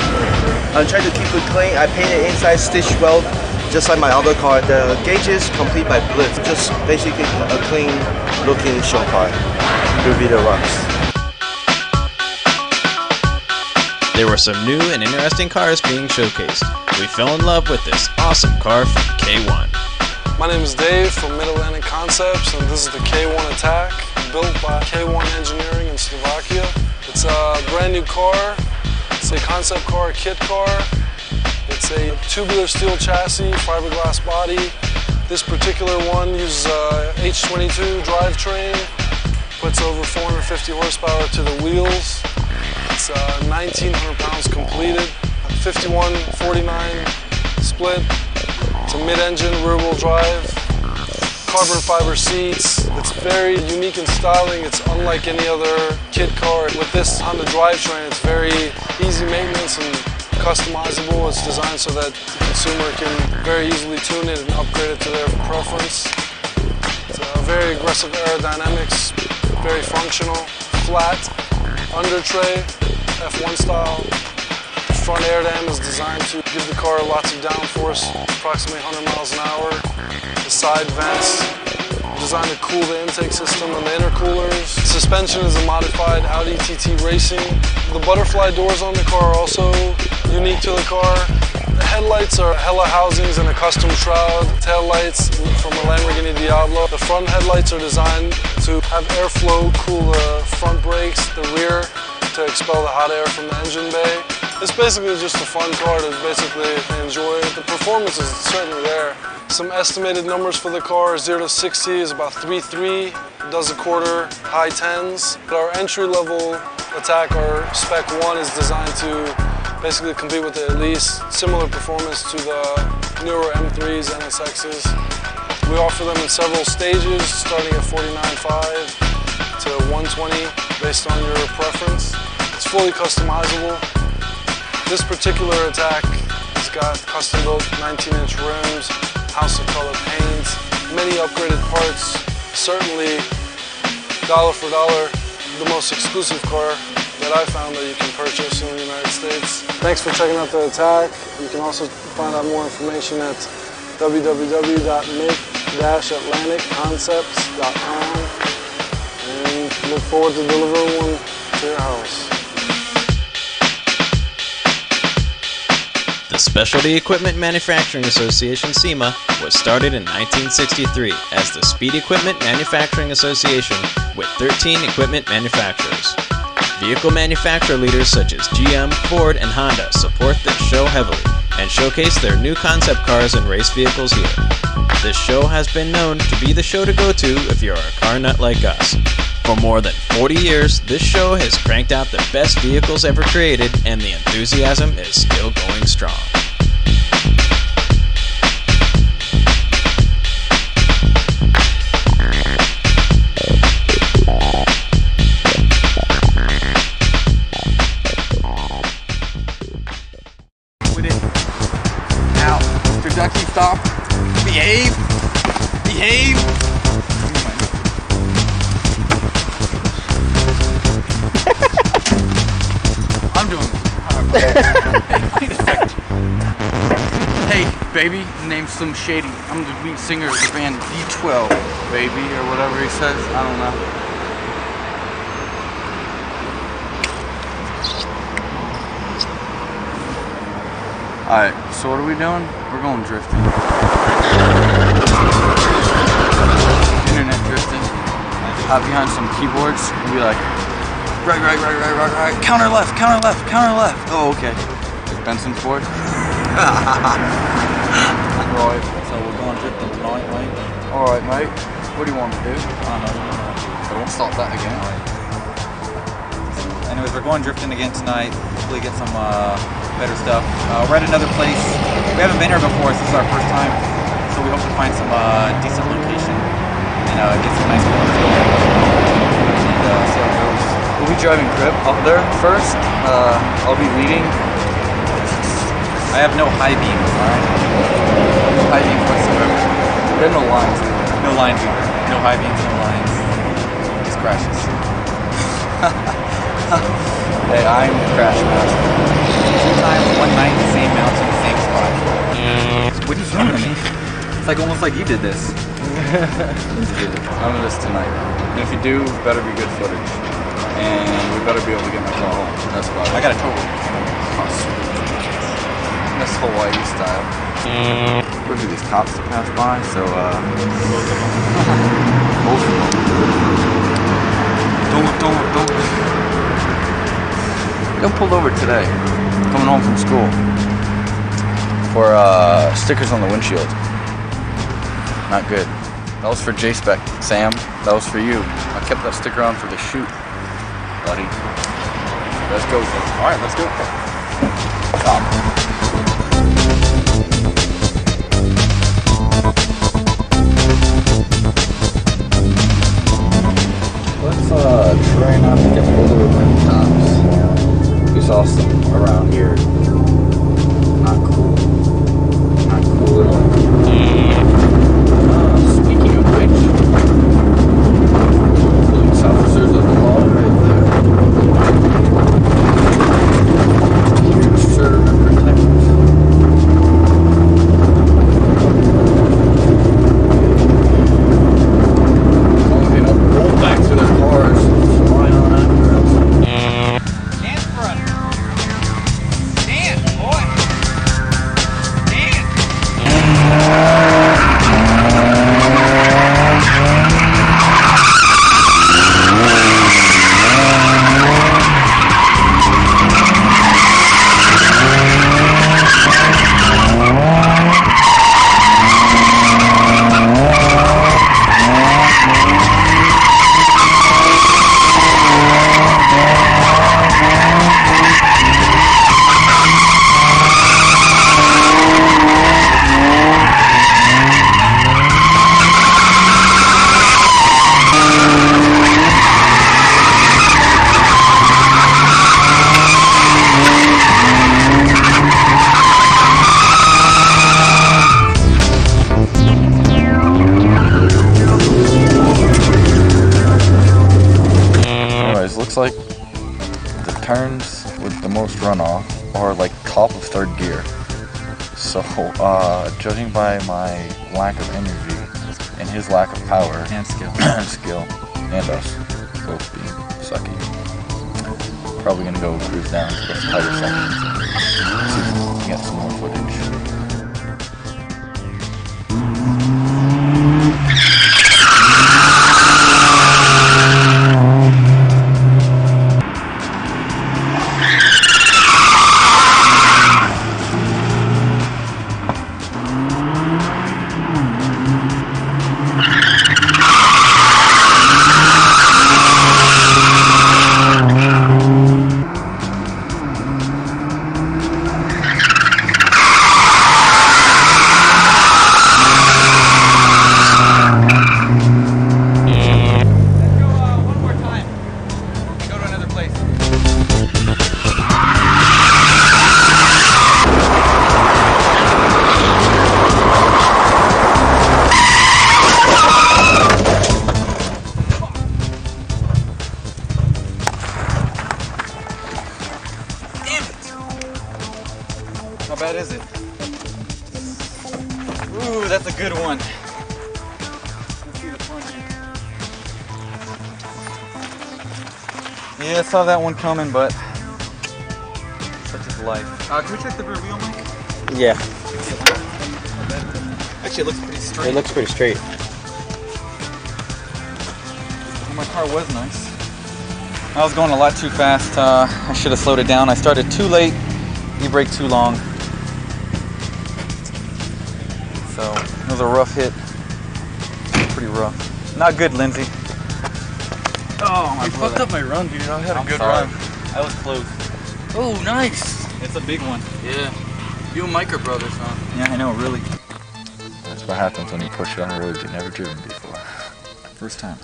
I'm trying to keep it clean. I painted inside stitch weld, just like my other car. The gauges complete by Blitz. Just basically a clean looking show car. Grip Video rocks. There were some new and interesting cars being showcased. We fell in love with this awesome car from K1. My name is Dave from Mid-Atlantic Concepts, and this is the K1 Attack, built by K1 Engineering in Slovakia. It's a brand new car. It's a concept car, a kit car. It's a tubular steel chassis, fiberglass body. This particular one uses a H22 drivetrain, puts over 450 horsepower to the wheels. It's 1,900 pounds completed, 51-49 split. It's a mid-engine rear-wheel drive. carbon fiber seats. It's very unique in styling. It's unlike any other kit car. With this Honda drivetrain, it's very easy maintenance and customizable. It's designed so that the consumer can very easily tune it and upgrade it to their preference. It's very aggressive aerodynamics, very functional, flat under tray, F1 style. The front air dam is designed to give the car lots of downforce, approximately 100 miles an hour. The side vents are designed to cool the intake system and the intercoolers. Suspension is a modified Audi TT Racing. The butterfly doors on the car are also unique to the car. The headlights are Hella housings and a custom shroud. Tail lights from a Lamborghini Diablo. The front headlights are designed to have airflow, cool the front brakes, the rear to expel the hot air from the engine bay. It's basically just a fun car to basically enjoy. The performance is certainly there. Some estimated numbers for the car, 0 to 60 is about 3.3, does a quarter, high 10s. But our entry-level Attack, our Spec 1, is designed to basically compete with the Elise. Similar performance to the newer M3s, NSXs. We offer them in several stages, starting at $49,500 to $120,000 based on your preference. It's fully customizable. This particular Attack has got custom-built 19-inch rims, house of color paint, many upgraded parts. Certainly, dollar for dollar, the most exclusive car that I found that you can purchase in the United States. Thanks for checking out the Attack. You can also find out more information at www.mid-atlanticconcepts.com and look forward to delivering one to your house. The Specialty Equipment Manufacturing Association, SEMA, was started in 1963 as the Speed Equipment Manufacturing Association with 13 equipment manufacturers. Vehicle manufacturer leaders such as GM, Ford, and Honda support this show heavily and showcase their new concept cars and race vehicles here. This show has been known to be the show to go to if you're a car nut like us. For more than 40 years, this show has cranked out the best vehicles ever created, and the enthusiasm is still going strong. With it. Now, Mr. Ducky, stop. Behave. Behave. I'm doing Hey, baby, name's Slim Shady. I'm the lead singer of the band D12, baby, or whatever he says. I don't know. Alright, so what are we doing? We're going drifting. Internet drifting. Hop behind some keyboards and be like, right, counter left. Oh, okay. Benson's board. Right, so we're going drifting tonight, mate. Alright, mate. What do you want to do? I don't know. Don't stop that again. Anyways, we're going drifting again tonight. Hopefully get some better stuff. We're at another place. We haven't been here before, so this is our first time. So we hope to find some decent location and get some nice photos going. And see how it goes. We'll be driving grip up there first. I'll be leading. I have no high beams, alright? No high beams whatsoever. There are no lines. No lines either. No high beams, no lines. Just crashes. Hey, I'm the crash master. 2 times, 1 night, same mountain, same spot. What are you filming me? It's like almost like you did this. I'm in this tonight. And if you do, better be good footage. And we better be able to get my car home. That's about it. I got a total. Oh, sweet. That's Hawaii style. Look at these cops to pass by, so both of them. Don't look. Got pulled over today, coming home from school, for stickers on the windshield. Not good. That was for J-Spec. Sam, that was for you. I kept that sticker on for the shoot, buddy. Let's go. All right, let's go. here. Not cool. Not cool at all. Speaking of which, police officers of the law right there. Here to serve and protect us. Back to their cars, flying on after us. Dance for us. Dance, boy. Dance. Anyways, looks like the turns with the most runoff are like top of third gear. So, judging by my lack of energy and his lack of power And skill. and us both being sucky, probably gonna go cruise down to those tighter sections and see if we can get some more footage. How bad is it? Ooh, that's a good one. Let's see the front here. Yeah, I saw that one coming, but such is life. Can we check the rear wheel, Mike? Yeah, Actually, it looks pretty straight. it looks pretty straight. Well, my car was nice. I was going a lot too fast. I should have slowed it down. I started too late. E-brake too long. So it was a rough hit. Pretty rough. Not good, Lindsay. Oh, You fucked up my run, dude. I had a good sorry. run. I was close. Oh, nice. It's a big one. Yeah. You and Mike are brothers, huh? Yeah, I know, really. That's what happens when you push it on roads you've never driven before. First time.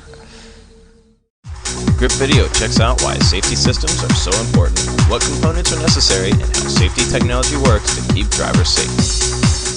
Grip Video checks out why safety systems are so important, what components are necessary, and how safety technology works to keep drivers safe.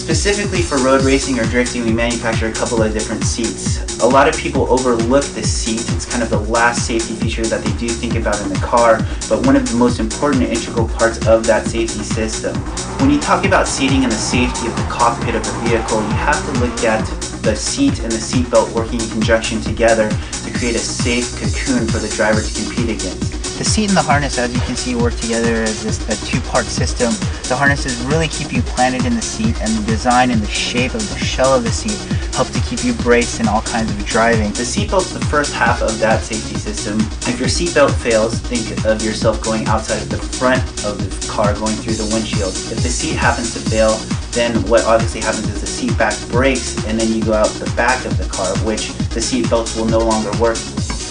Specifically for road racing or drifting, we manufacture a couple of different seats. A lot of people overlook this seat. It's kind of the last safety feature that they do think about in the car, but one of the most important and integral parts of that safety system. When you talk about seating and the safety of the cockpit of a vehicle, you have to look at the seat and the seatbelt working in conjunction together to create a safe cocoon for the driver to compete against. The seat and the harness, as you can see, work together as just a two-part system. The harnesses really keep you planted in the seat, and the design and the shape of the shell of the seat help to keep you braced in all kinds of driving. The seatbelt's the first half of that safety system. If your seatbelt fails, think of yourself going outside of the front of the car, going through the windshield. If the seat happens to fail, then what obviously happens is the seat back breaks, and then you go out the back of the car, which the seat belts will no longer work.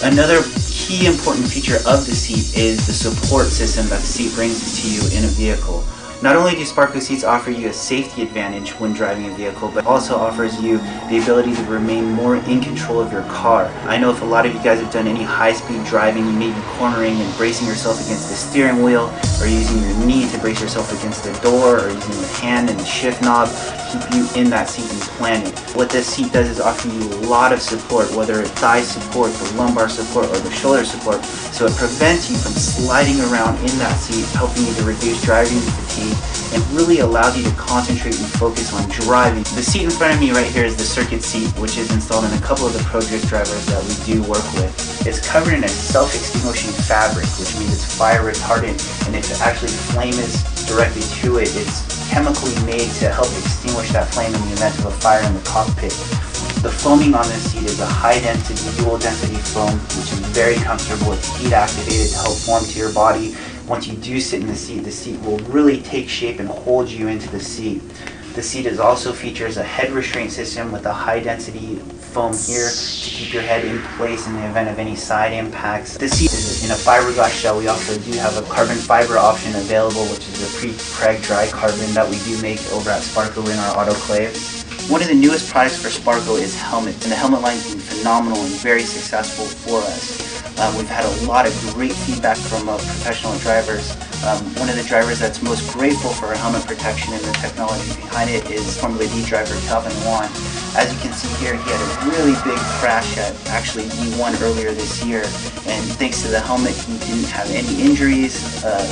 Another key important feature of the seat is the support system that the seat brings to you in a vehicle. Not only do Sparco seats offer you a safety advantage when driving a vehicle, but also offers you the ability to remain more in control of your car. I know if a lot of you guys have done any high-speed driving, you may be cornering and bracing yourself against the steering wheel, or using your knee to brace yourself against the door, or using your hand and the shift knob to keep you in that seat and planted. What this seat does is offer you a lot of support, whether it's thigh support, the lumbar support, or the shoulder support, so it prevents you from sliding around in that seat, helping you to reduce driving fatigue, and really allows you to concentrate and focus on driving. The seat in front of me right here is the circuit seat, which is installed in a couple of the Pro Drift drivers that we do work with. It's covered in a self-extinguishing fabric, which means it's fire retardant, and if actually flame is directly to it, it's chemically made to help extinguish that flame in the event of a fire in the cockpit. The foaming on this seat is a high-density, dual-density foam, which is very comfortable. It's heat-activated to help form to your body. Once you do sit in the seat will really take shape and hold you into the seat. The seat also features a head restraint system with a high-density foam here to keep your head in place in the event of any side impacts. The seat is in a fiberglass shell. We also do have a carbon fiber option available, which is a pre-preg dry carbon that we do make over at Sparco in our autoclaves. One of the newest products for Sparco is helmets, and the helmet line has been phenomenal and very successful for us. We've had a lot of great feedback from professional drivers. One of the drivers that's most grateful for our helmet protection and the technology behind it is Formula D driver Calvin Wan. As you can see here, he had a really big crash at actually E1 earlier this year, and thanks to the helmet he didn't have any injuries,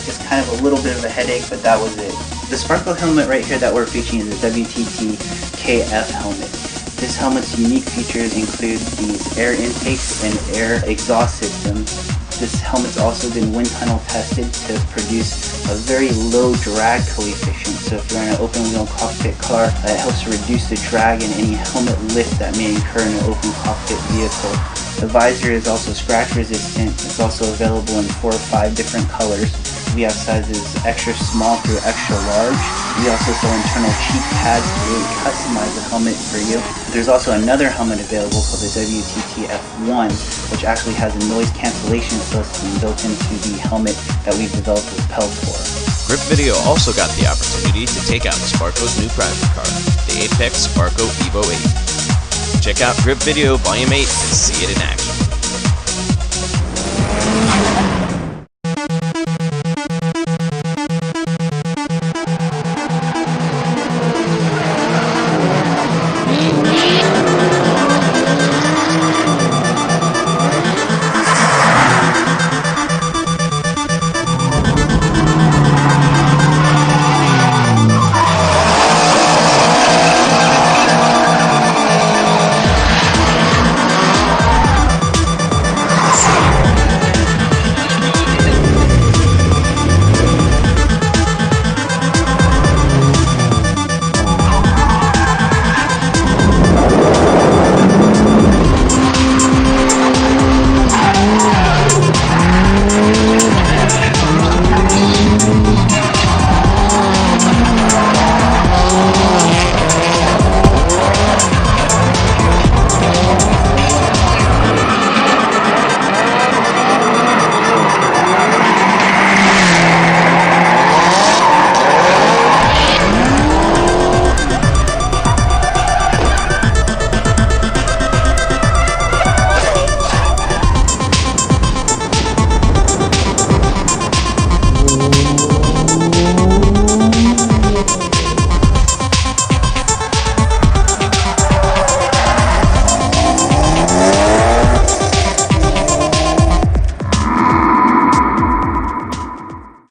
just kind of a little bit of a headache, but that was it. The Sparco helmet right here that we're featuring is the WTT KF helmet. This helmet's unique features include these air intakes and air exhaust systems. This helmet's also been wind tunnel tested to produce a very low drag coefficient. So if you're in an open wheel cockpit car, it helps to reduce the drag and any helmet lift that may incur in an open cockpit vehicle. The visor is also scratch resistant. It's also available in 4 or 5 different colors. We have sizes extra small through extra large. We also sell internal cheek pads to really customize the helmet for you. There's also another helmet available called the WTT F1, which actually has a noise cancellation system built into the helmet that we've developed with Peltor. Grip Video also got the opportunity to take out Sparco's new private car, the Apex Sparco Evo 8. Check out Grip Video Volume 8 to see it in action.